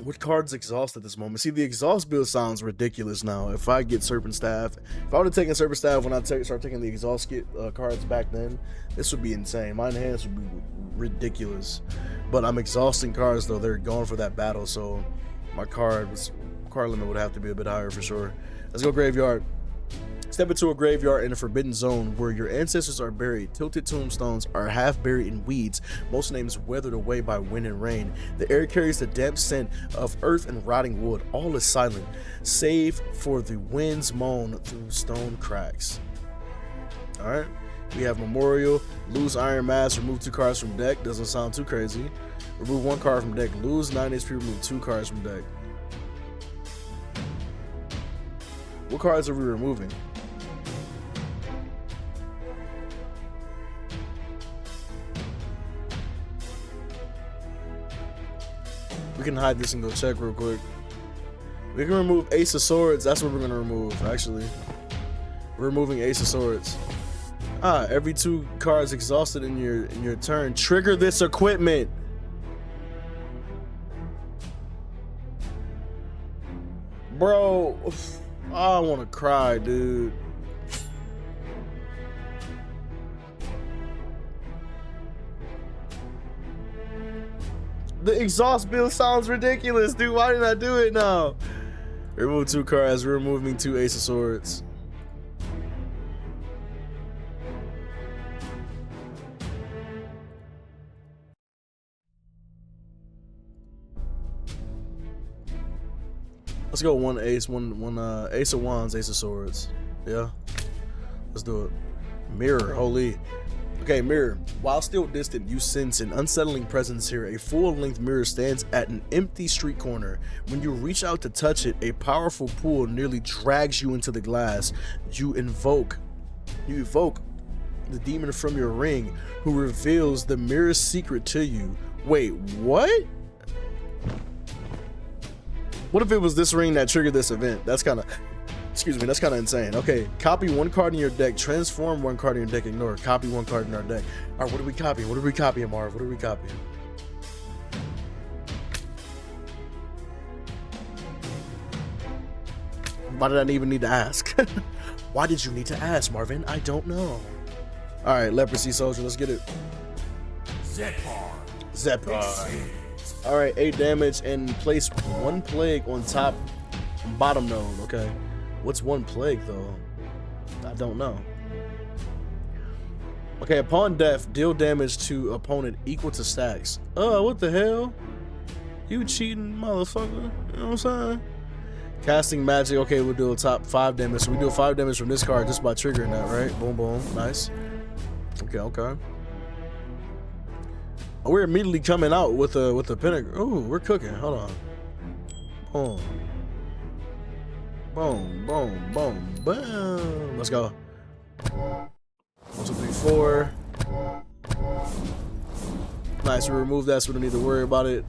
What card's exhaust at this moment? See, the exhaust build sounds ridiculous now. If I get Serpent Staff, if I would have taken Serpent Staff when I start taking the exhaust cards back then, this would be insane. My enhance would be ridiculous. But I'm exhausting cards though. They're going for that battle, so my card limit would have to be a bit higher for sure. Let's go graveyard. Step into a graveyard in a forbidden zone where your ancestors are buried. Tilted tombstones are half buried in weeds, most names weathered away by wind and rain. The air carries the damp scent of earth and rotting wood. All is silent, save for the wind's moan through stone cracks. Alright, we have Memorial, lose Iron Mask, remove 2 cards from deck. Doesn't sound too crazy. Remove 1 card from deck, lose 9 HP, remove 2 cards from deck. What cards are we removing? We can hide this and go check real quick. We can remove Ace of Swords. That's what we're gonna remove, actually. We're removing Ace of Swords. Every 2 cards exhausted in your turn. Trigger this equipment. Bro, I wanna cry, dude. The exhaust build sounds ridiculous, dude. Why did I do it now? Remove 2 cards. We're removing 2 Ace of Swords. Let's go 1 ace, one Ace of Wands, Ace of Swords. Yeah, let's do it. Mirror, holy. Okay, mirror. While still distant, you sense an unsettling presence here. A full-length mirror stands at an empty street corner. When you reach out to touch it, a powerful pull nearly drags you into the glass. You evoke the demon from your ring, who reveals the mirror's secret to you. Wait, what? What if it was this ring that triggered this event? That's kind of... Excuse me, that's kind of insane. Okay, copy 1 card in your deck, transform 1 card in your deck, ignore, copy 1 card in our deck. All right, what are we copying? What are we copying, Marv? What are we copying? Why did I even need to ask? Why did you need to ask, Marvin? I don't know. All right, Leprosy Soldier, let's get it. Zepar. All right, 8 damage and place 1 plague on top, bottom node. Okay. What's 1 plague though? I don't know. Okay, upon death, deal damage to opponent equal to stacks. What the hell? You cheating motherfucker. You know what I'm saying? Casting magic. Okay, we'll do a top 5 damage. So we do 5 damage from this card just by triggering that, right? Boom, boom. Nice. Okay. Oh, we're immediately coming out with a pinnacle. Ooh, we're cooking. Hold on. Boom. Boom, boom, boom, boom. Let's go. 1, 2, 3, 4. Nice, we removed that, so we don't need to worry about it.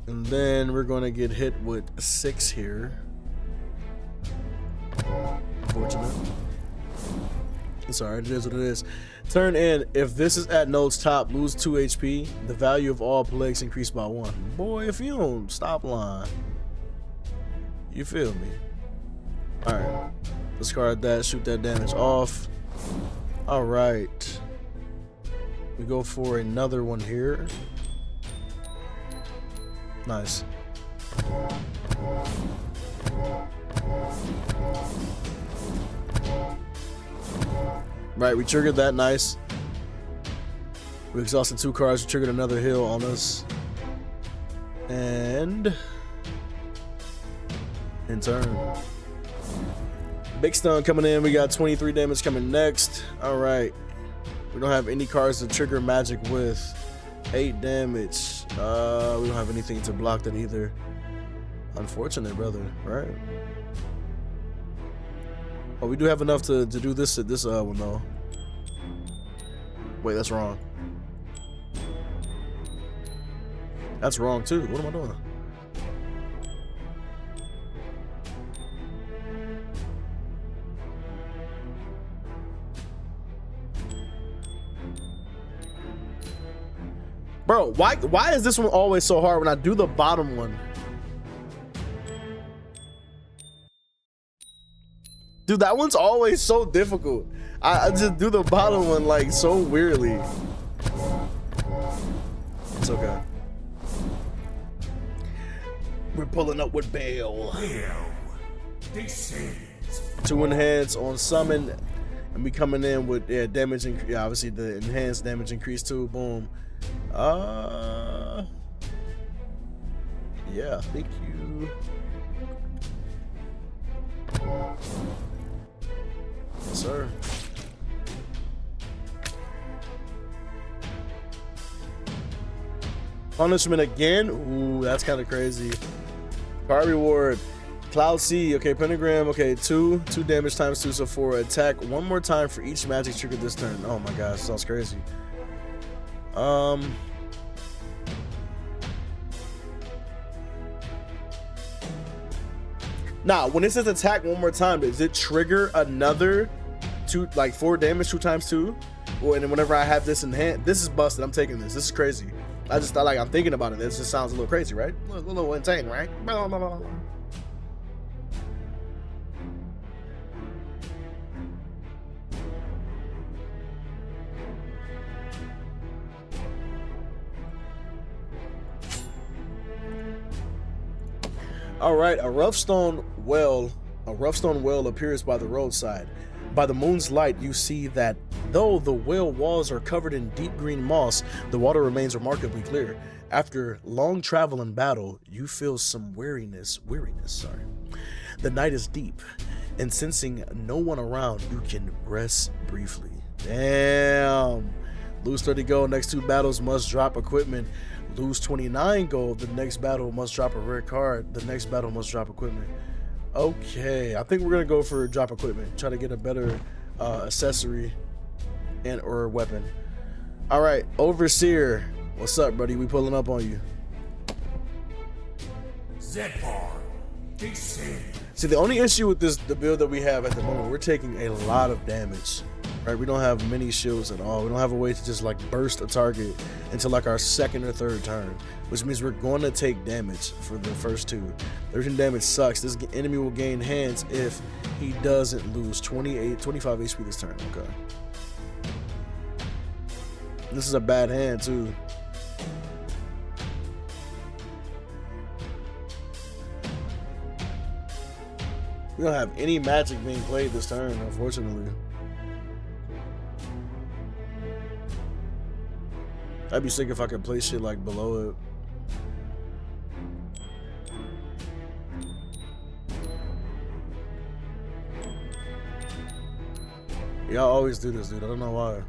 And then we're gonna get hit with 6 here. Unfortunate. It's alright, it is what it is. Turn in. If this is at node's top, lose 2 HP. The value of all plagues increased by 1. Boy, if you don't stop lying. You feel me? Alright, discard that, shoot that damage off. Alright, we go for another one here. Nice. Right, we triggered that. Nice. We exhausted 2 cards, we triggered another heal on us. And in turn. Big stun coming in. We got 23 damage coming next. All right. We don't have any cards to trigger magic with. 8 damage. We don't have anything to block that either. Unfortunate, brother. Right. Oh, we do have enough to do this one though. Wait, that's wrong. That's wrong too. What am I doing? Bro, why is this one always so hard when I do the bottom one? Dude, that one's always so difficult. I just do the bottom one like so weirdly. It's okay. We're pulling up with Bale. Two enhance on summon, and we coming in with damage and obviously the enhanced damage increase too. Boom. Yeah, thank you. Yes, sir. Punishment again? Ooh, that's kind of crazy. Card reward. Cloud C. Okay, pentagram. Okay, 2 damage times 2, so 4. Attack one more time for each magic trigger this turn. Oh my gosh, sounds crazy. Now, when it says attack one more time, does it trigger another 4 damage 2 times 2? Well, and then whenever I have this in hand, this is busted. I'm taking this. This is crazy. I just thought, like, I'm thinking about it. This just sounds a little crazy, right? A little insane, right? Blah, blah, blah, blah. All right, a rough stone well appears by the roadside. By the moon's light, you see that though the well walls are covered in deep green moss, the water remains remarkably clear. After long travel and battle, you feel some weariness. The night is deep, and sensing no one around, you can rest briefly. Damn. Lose 30 gold. Next 2 battles must drop equipment. Lose 29 gold. The next battle must drop a rare card. The next battle must drop equipment. Okay, I think we're gonna go for drop equipment. Try to get a better accessory and or weapon. All right, Overseer, what's up, buddy? We pulling up on you. See, the only issue with the build that we have at the moment, we're taking a lot of damage. Right, we don't have many shields at all. We don't have a way to just like burst a target until like our 2nd or 3rd turn, which means we're going to take damage for the first 2. 13 damage sucks. This enemy will gain hands if he doesn't lose 25 HP this turn. Okay. This is a bad hand too. We don't have any magic being played this turn, unfortunately. I'd be sick if I could play shit like below it. Y'all always do this, dude. I don't know why.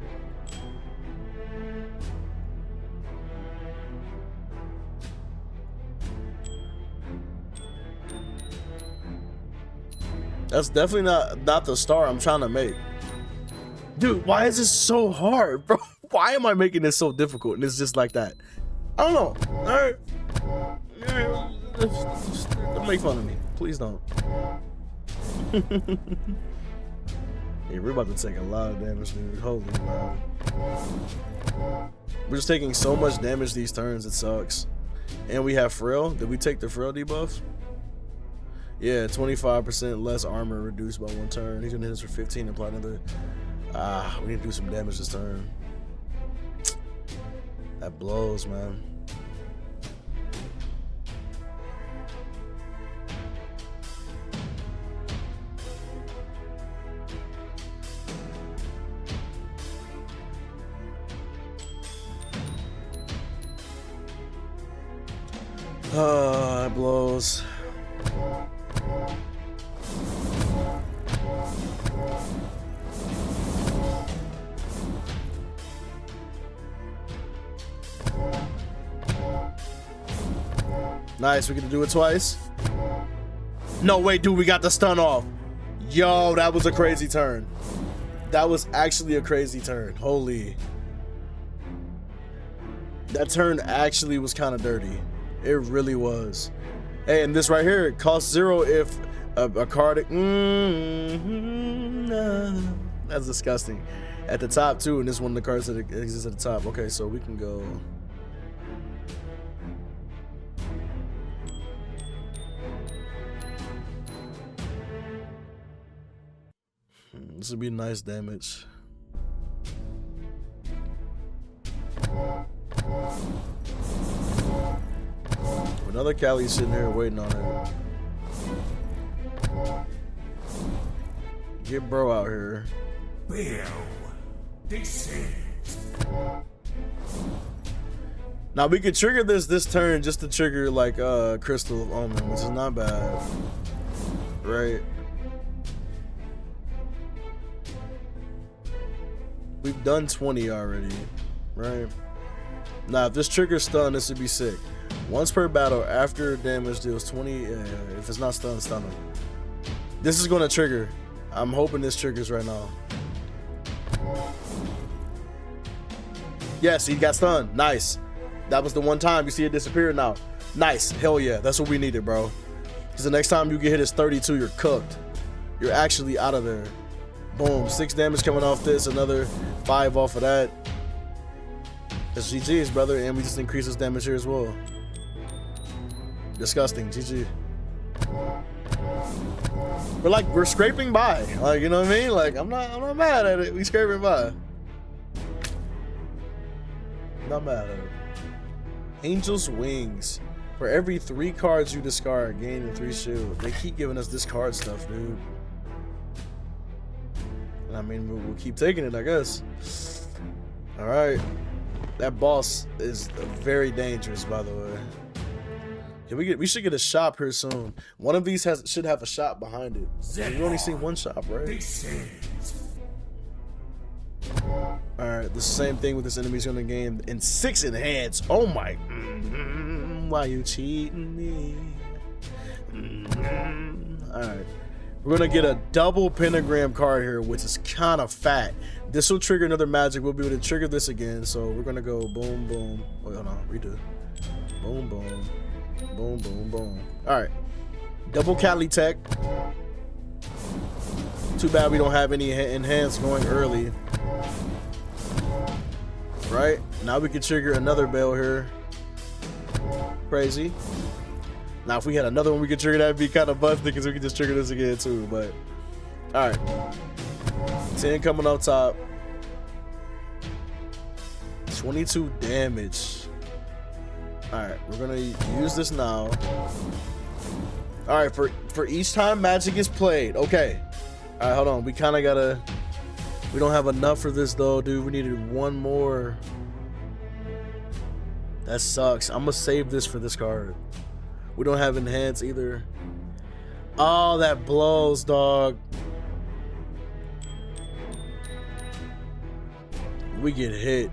That's definitely not the star I'm trying to make. Dude, why is this so hard, bro? Why am I making this so difficult? And it's just like that. I don't know. All right. Don't make fun of me. Please don't. Hey, we're about to take a lot of damage, dude. Holy wow. We're just taking so much damage these turns. It sucks. And we have frail. Did we take the frail debuff? Yeah, 25% less armor reduced by 1 turn. He's gonna hit us for 15 and apply another. We need to do some damage this turn. That blows, man. That blows. Nice, we get to do it twice. No, wait, dude, we got the stun off. Yo, that was a crazy turn. That was actually a crazy turn. Holy. That turn actually was kind of dirty. It really was. Hey, and this right here, it costs 0 if a card. That's disgusting. At the top too, and this is one of the cards that exists at the top. Okay, so we can go. This would be nice damage. Another Cali sitting here waiting on it. Get bro out here. Now we could trigger this turn just to trigger like Crystal of Omen, which is not bad, right? We've done 20 already, right? Now if this triggers stun, this would be sick. Once per battle, after damage deals 20. If it's not stun, stun him. This is gonna trigger. I'm hoping this triggers right now. Yes, he got stunned. Nice. That was the one time. You see it disappear now. Nice. Hell yeah. That's what we needed, bro. Because the next time you get hit is 32, you're cooked. You're actually out of there. Boom. 6 damage coming off this. Another 5 off of that. That's GG's, brother. And we just increase his damage here as well. Disgusting. GG. We're scraping by. Like, you know what I mean? Like, I'm not mad at it. We scraping by. Not mad at it. Angel's Wings. For every 3 cards you discard, gain 3 shield. They keep giving us this card stuff, dude. And I mean, we'll keep taking it, I guess. All right. That boss is very dangerous, by the way. We should get a shop here soon. One of these should have a shop behind it. We've only seen one shop, right? Alright, the same thing with this enemy's gonna gain in 6 enhance. Oh my. Why you cheating me? Alright. We're gonna get a double pentagram card here, which is kind of fat. This will trigger another magic. We'll be able to trigger this again. So we're gonna go boom, boom. Wait, hold on, redo. Boom, boom. Boom, boom, boom. Alright. Double Cali Tech. Too bad we don't have any enhance going early. Right? Now we can trigger another bell here. Crazy. Now if we had another one we could trigger, that'd be kind of busted because we could just trigger this again too. But alright. 10 coming up top. 22 damage. Alright, we're gonna use this now. Alright, for each time magic is played. Okay. Alright, hold on. We kind of gotta... We don't have enough for this though, dude. We needed one more. That sucks. I'm gonna save this for this card. We don't have enhance either. Oh, that blows, dog. We get hit.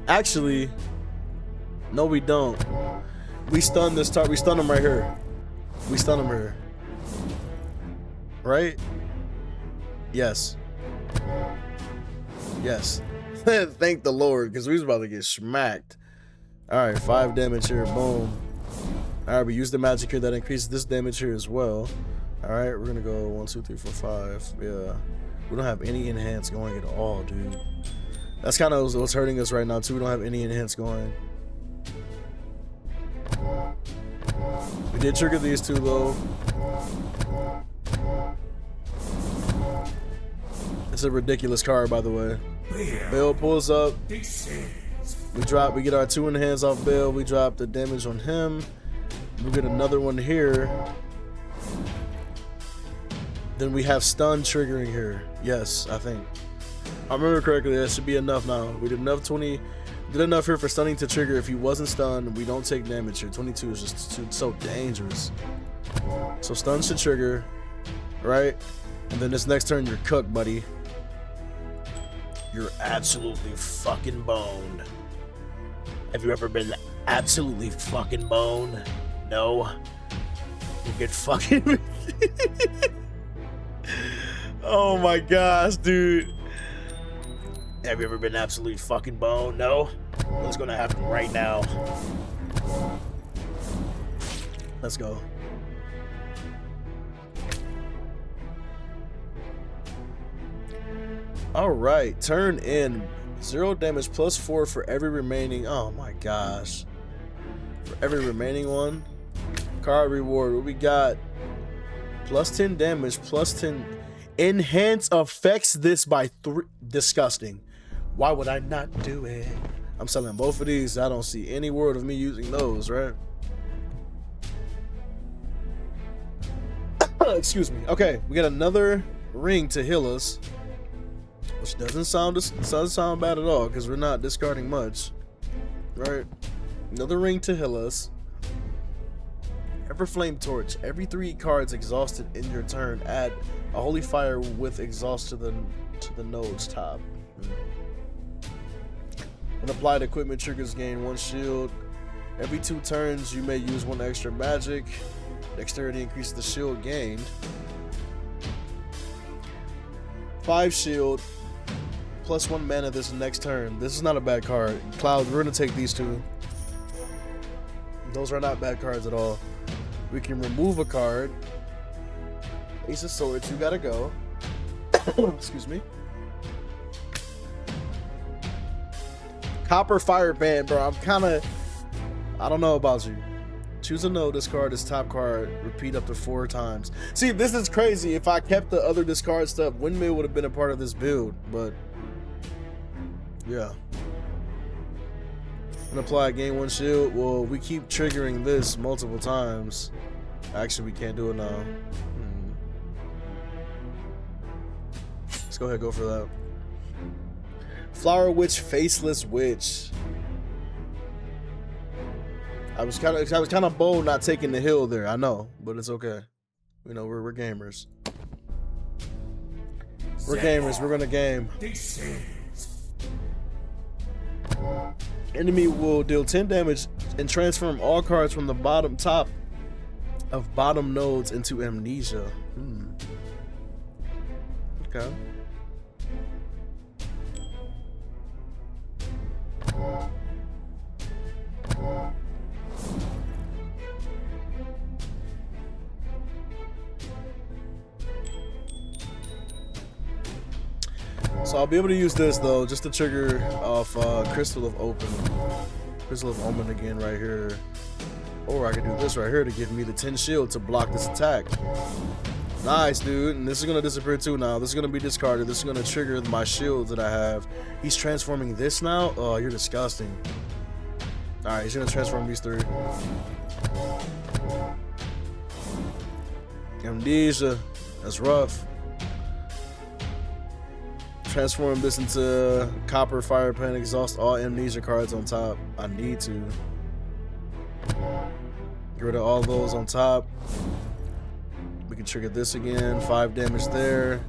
Actually, no, we don't. We stun this target. We stun him right here. We stun him here. Right? Yes. Yes. Thank the Lord, because we was about to get smacked. Alright, 5 damage here. Boom. Alright, we use the magic here that increases this damage here as well. Alright, we're gonna go 1, 2, 3, 4, 5. Yeah. We don't have any enhance going at all, dude. That's kind of what's hurting us right now, too. We don't have any enhance going. We did trigger these two, though. It's a ridiculous card, by the way. Bill pulls up. We get our 2 enhance off Bill. We drop the damage on him. We get another one here. Then we have stun triggering here. Yes, I think. I remember correctly, that should be enough now. We did enough 20. Did enough here for stunning to trigger. If he wasn't stunned, we don't take damage here. 22 is just so dangerous. So stun should trigger, right? And then this next turn, you're cooked, buddy. You're absolutely fucking boned. Have you ever been absolutely fucking boned? No. You get fucking... Oh my gosh, dude. Have you ever been absolutely fucking boned? No? What's gonna happen right now? Let's go. Alright, turn in. 0 damage plus 4 for every remaining. Oh my gosh. For every remaining one. Card reward. What we got? Plus 10 damage, plus 10. Enhance affects this by 3. Disgusting. Why would I not do it? I'm selling both of these. I don't see any word of me using those, right? Excuse me. Okay, we got another ring to heal us, which doesn't sound bad at all because we're not discarding much, right? Another ring to heal us. Everflame Torch. Every 3 cards exhausted in your turn, add a holy fire with exhaust to the node's top. When applied, equipment triggers gain 1 shield. Every 2 turns, you may use 1 extra magic. Dexterity increases the shield gained. 5 shield, plus 1 mana this next turn. This is not a bad card. Cloud, we're gonna take these 2. Those are not bad cards at all. We can remove a card. Ace of Swords, you gotta go. Excuse me. Copper Fireband, bro. I don't know about you. Choose a node, discard this top card, repeat up to 4 times. See, this is crazy. If I kept the other discard stuff, Windmill would have been a part of this build, but yeah. And apply, gain 1 shield. Well, we keep triggering this multiple times. Actually, we can't do it now. Let's go ahead and go for that. Flower Witch, Faceless Witch. I was kind of bold not taking the hill there. I know, but it's okay. You know, we're gamers. We're gamers. We're gonna game. Enemy will deal 10 damage and transform all cards from the top of bottom nodes into Amnesia. Okay. So I'll be able to use this though, just to trigger off Crystal of Omen again right here. Or I can do this right here to give me the 10 shield to block this attack. Nice, dude. And this is going to disappear too now. This is going to be discarded. This is going to trigger my shield that I have. He's transforming this now? Oh, you're disgusting. Alright, he's going to transform these 3. Amnesia. That's rough. Transform this into Copper Fire Pen, exhaust all Amnesia cards on top. I need to. Get rid of all those on top. We can trigger this again. 5 damage there.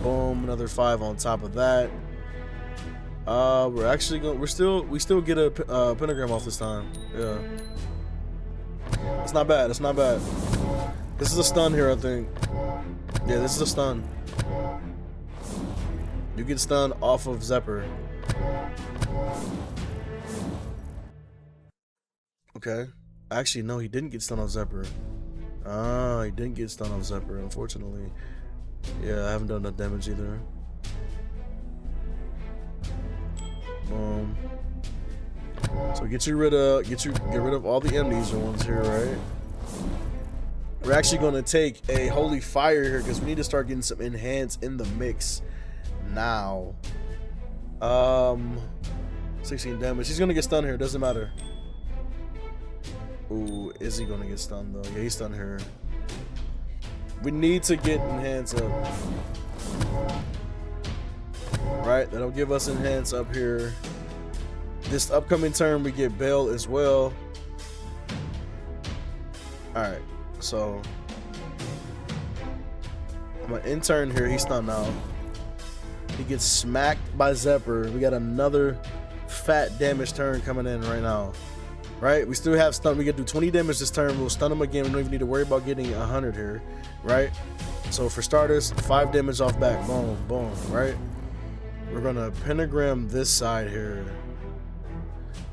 Boom, another 5 on top of that. We're actually going. We still get a pentagram off this time. Yeah. It's not bad. It's not bad. This is a stun here, I think. Yeah, this is a stun. You get stunned off of Zephyr. Okay. Actually, no, he didn't get stunned on Zephyr. Ah, he didn't get stunned on Zephyr, unfortunately. Yeah, I haven't done enough damage either. Boom. So get rid of all the Amnesia ones here, right? We're actually gonna take a Holy Fire here because we need to start getting some enhance in the mix. Now 16 damage. He's gonna get stunned here, doesn't matter. Ooh, is he gonna get stunned though? Yeah, he's stunned here. We need to get enhance up. Right, that'll give us enhance up here. This upcoming turn we get bail as well. Alright, so I'm gonna intern here, he's stunned now. He gets smacked by Zephyr. We got another fat damage turn coming in right now. Right? We still have stun. We can do 20 damage this turn. We'll stun him again. We don't even need to worry about getting 100 here. Right? So for starters, 5 damage off back. Boom, boom. Right? We're going to pentagram this side here.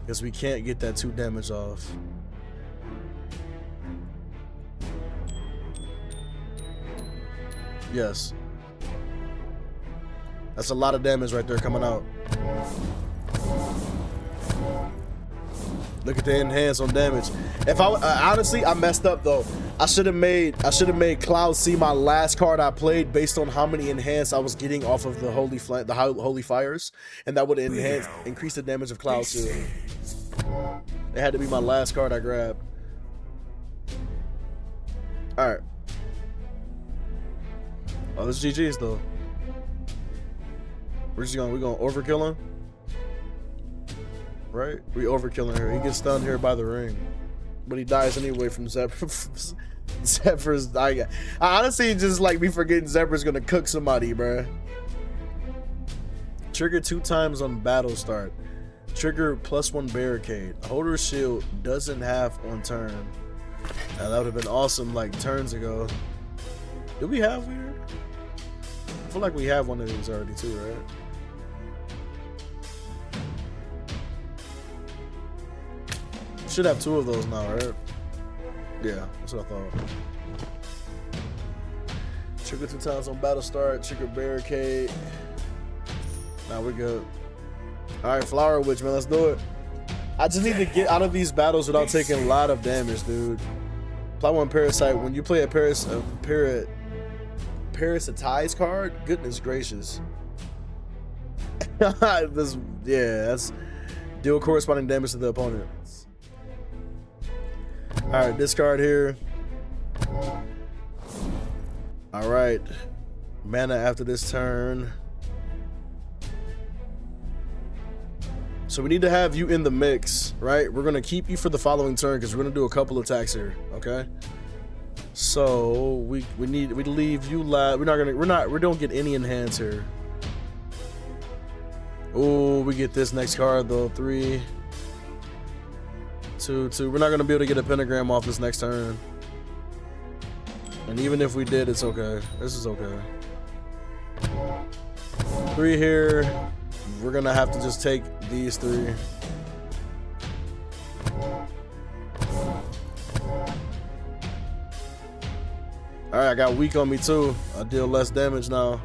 Because we can't get that 2 damage off. Yes. That's a lot of damage right there coming out. Look at the enhance on damage. If I honestly, I messed up though. I should have made Cloud see my last card I played based on how many enhance I was getting off of the holy fires, and that would increase the damage of Cloud too. It had to be my last card I grabbed. All right. Oh, this is GG's though. We're gonna overkill him. Right? We overkilling her. He gets stunned here by the ring. But he dies anyway from Zephyr's. I honestly just like me forgetting Zephyr's gonna cook somebody, bruh. Trigger 2 times on battle start. Trigger +1 barricade. Holder shield doesn't have on turn. Now that would have been awesome like turns ago. Do we have here? I feel like we have one of these already too, right? Should have 2 of those now, right? Yeah, that's what I thought. Trigger 2 times on battle start. Trigger barricade. Now we're good. All right, Flower Witch, man, let's do it. I just need to get out of these battles without taking a lot of damage, dude. Apply 1 Parasite. When you play a Parasitize card, goodness gracious. That's deal corresponding damage to the opponent. All right, discard here. All right, mana after this turn. So we need to have you in the mix, right? We're gonna keep you for the following turn because we're gonna do a couple attacks here, okay? So we leave you last. We don't get any enhance here. Oh, we get this next card though. 3, 2, 2. We're not gonna be able to get a pentagram off this next turn. And even if we did, it's okay. This is okay. 3 here. We're gonna have to just take these 3. All right, I got weak on me too. I deal less damage now.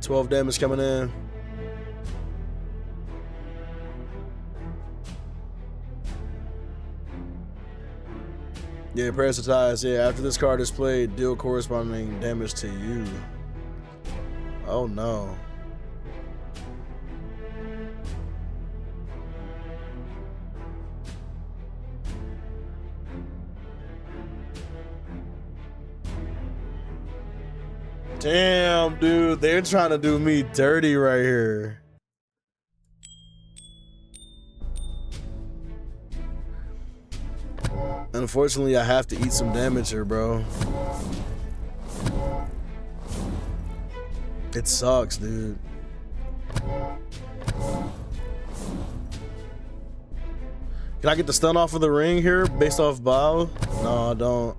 12 damage coming in. Yeah, Parasitize. Yeah, after this card is played, deal corresponding damage to you. Oh no. Damn, dude, they're trying to do me dirty right here. Unfortunately, I have to eat some damage here, bro. It sucks, dude. Can I get the stun off of the ring here based off bow? No, I don't.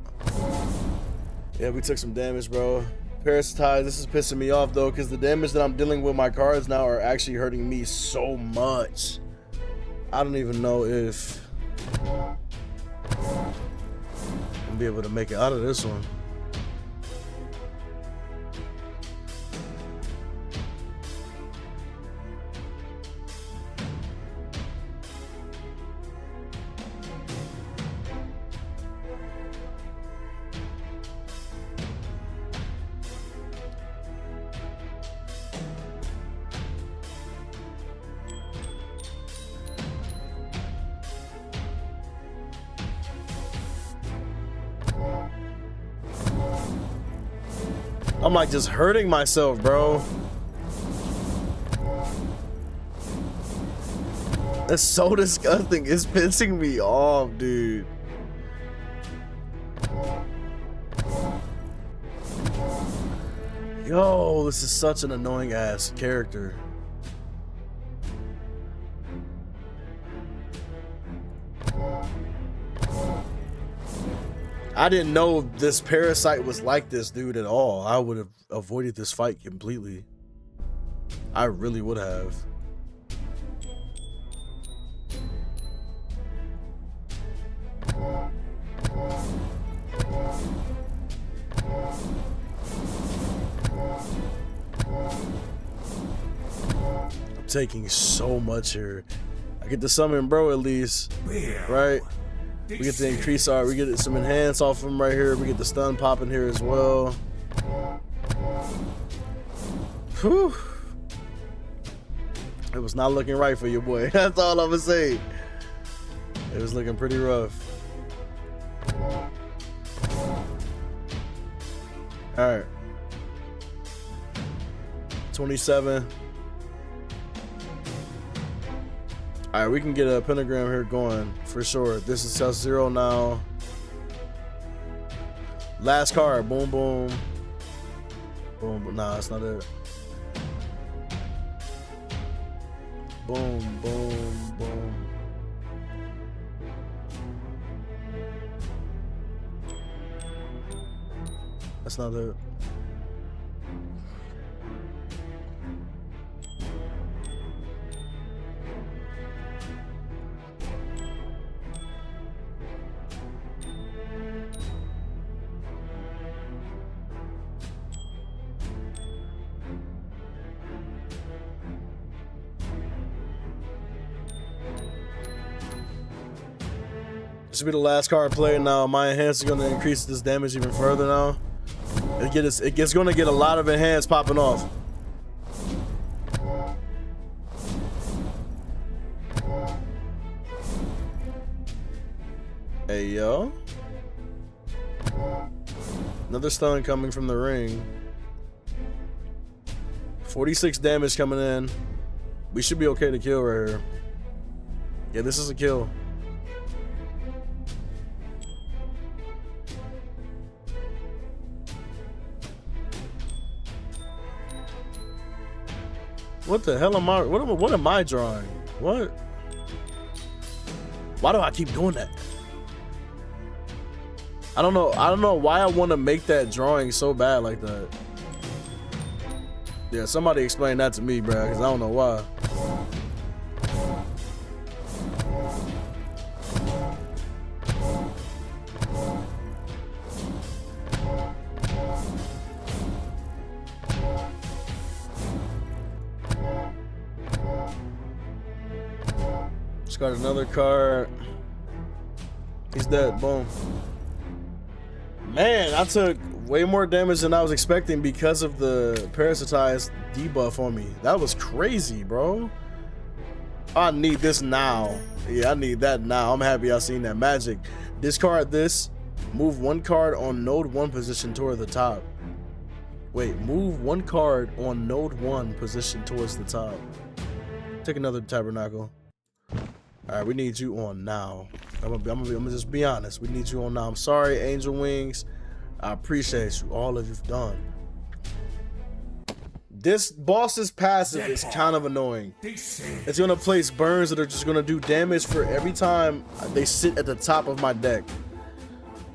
Yeah, we took some damage, bro. Parasitize, this is pissing me off though, because the damage that I'm dealing with my cards now are actually hurting me so much. I don't even know if I'll be able to make it out of this one. I'm like just hurting myself, bro. That's so disgusting. It's pissing me off, dude. Yo, this is such an annoying ass character. I didn't know this parasite was like this dude at all. I would have avoided this fight completely. I really would have. I'm taking so much here. I get the summon bro at least, right? We get to increase our, we get some enhance off of him right here. We get the stun popping here as well. Whew. It was not looking right for your boy. That's all I'm gonna say. It was looking pretty rough. All right. 27. All right, we can get a pentagram here going for sure. This is +0 now. Last card. Boom, boom. Boom, boom. Nah, that's not it. Boom, boom, boom. That's not it. This will be the last card played now. My enhance is going to increase this damage even further now. It's going to get a lot of enhance popping off. Hey, yo. Another stun coming from the ring. 46 damage coming in. We should be okay to kill right here. Yeah, this is a kill. What the hell am I? What am I drawing? What? Why do I keep doing that? I don't know. I don't know why I want to make that drawing so bad like that. Yeah, somebody explain that to me, bro, because I don't know why. Got another card. He's dead. Boom. Man, I took way more damage than I was expecting because of the parasitized debuff on me. That was crazy, bro. I need this now. Yeah, I need that now. I'm happy I seen that magic. Discard this. Move one card on node 1 position toward the top. Wait, move one card on node 1 position towards the top. Take another tabernacle. All right, we need you on now. I'm gonna just be honest. We need you on now. I'm sorry, Angel Wings. I appreciate you, all of you've done. This boss's passive is kind of annoying. It's gonna place burns that are just gonna do damage for every time they sit at the top of my deck.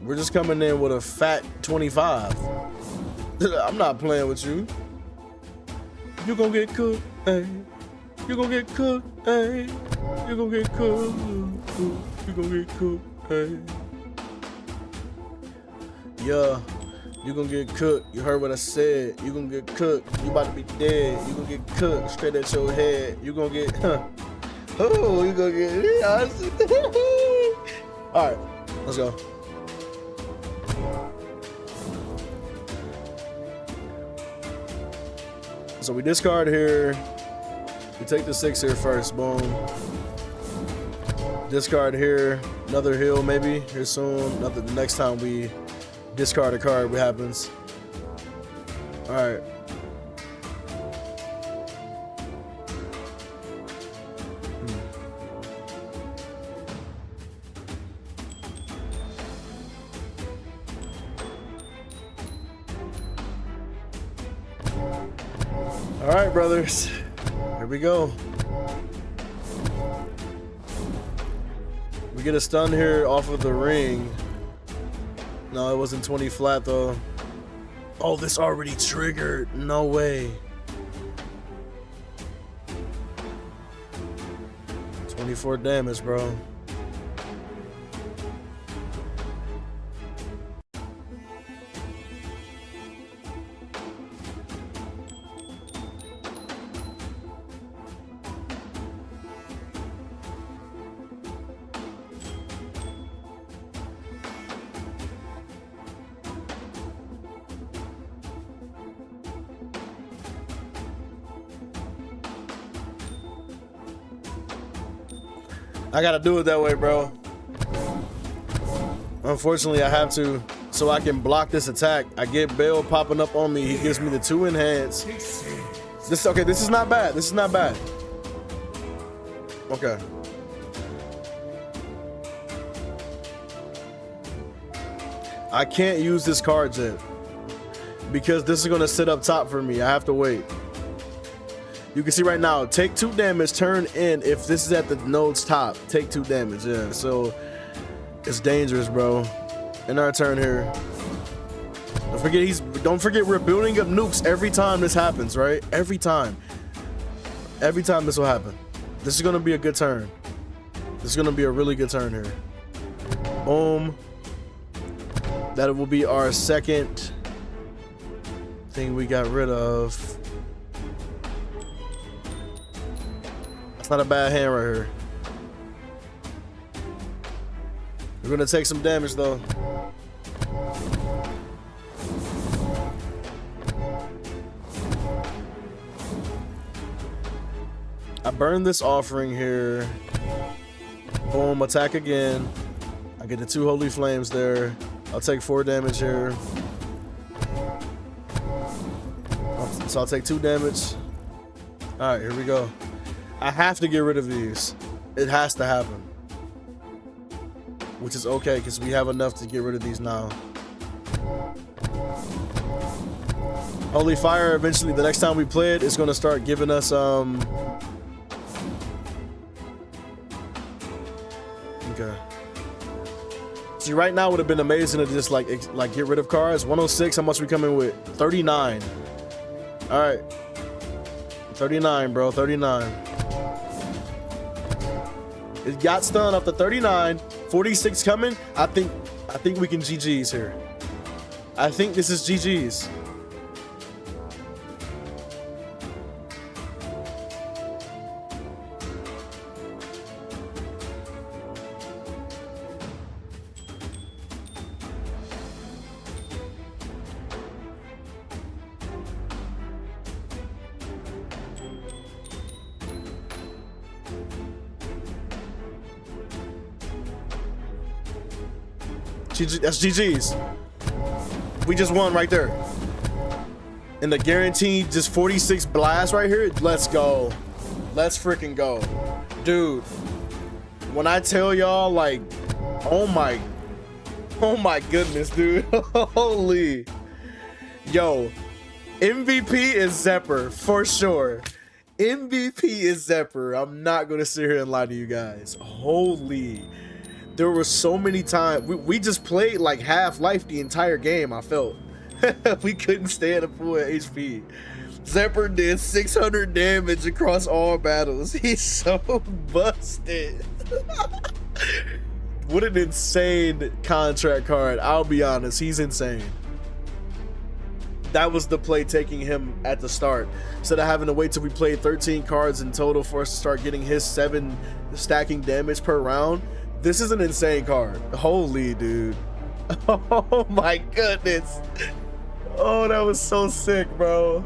We're just coming in with a fat 25. I'm not playing with you. You gonna get cooked, hey. You gonna get cooked, hey. You gonna get cooked. You gonna get cooked, hey. Yeah, you gonna get cooked. You heard what I said. You gonna get cooked. You about to be dead. You gonna get cooked straight at your head. You gonna get, oh, you gonna get, all right, let's go. So we discard here. We take the 6 here first, boom. Discard here, another heal maybe here soon. The next time we discard a card, what happens? All right. All right, brothers. Here we go. We get a stun here off of the ring. No, it wasn't 20 flat though. Oh, this already triggered. No way. 24 damage, bro. I gotta do it that way, bro. Unfortunately, I have to, so I can block this attack. I get Bale popping up on me. He gives me the 2 enhance. This okay? This is not bad. This is not bad. Okay. I can't use this card yet because this is gonna sit up top for me. I have to wait. You can see right now, take 2 damage, turn in. If this is at the node's top, take 2 damage. Yeah, so it's dangerous, bro. In our turn here. Don't forget we're building up nukes every time this happens, right? Every time. Every time this will happen. This is gonna be a good turn. This is gonna be a really good turn here. Boom. That will be our second thing we got rid of. That's not a bad hand right here. We're gonna take some damage though. I burned this offering here. Boom, attack again. I get the 2 holy flames there. I'll take 4 damage here. So I'll take 2 damage. All right, here we go. I have to get rid of these. It has to happen. Which is okay, because we have enough to get rid of these now. Holy Fire, eventually, the next time we play it, is going to start giving us, okay. See, right now would have been amazing to just like get rid of cards. 106, how much we coming with? 39. All right. 39, bro, 39. It got stunned up to 39. 46 coming. I think we can GG's here. I think this is GG's. That's GG's. We just won right there. And the guaranteed just 46 blast right here. Let's go. Let's freaking go. Dude, when I tell y'all, like, oh my goodness, dude. Holy. Yo, MVP is Zephyr for sure. MVP is Zephyr. I'm not going to sit here and lie to you guys. Holy. There were so many times we just played like Half-Life the entire game. I felt we couldn't stay at a full HP. Zephyr did 600 damage across all battles. He's so busted. What an insane contract card. I'll be honest, he's insane. That was the play, taking him at the start instead of having to wait till we played 13 cards in total for us to start getting his 7 stacking damage per round. This is an insane card. Holy dude. Oh my goodness. Oh, that was so sick, bro.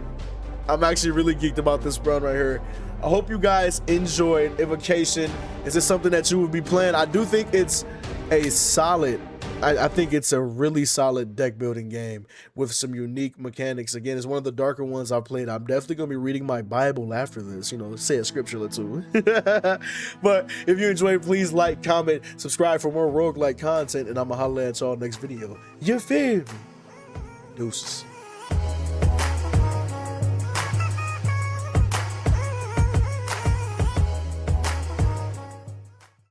I'm actually really geeked about this run right here. I hope you guys enjoyed Evocation. Is this something that you would be playing? I do think it's a solid, I think it's a really solid deck building game with some unique mechanics. Again, it's one of the darker ones I've played. I'm definitely going to be reading my Bible after this, you know, say a scripture or two. But if you enjoyed, please like, comment, subscribe for more roguelike content, and I'm going to holler at y'all next video. You feel me? Deuces.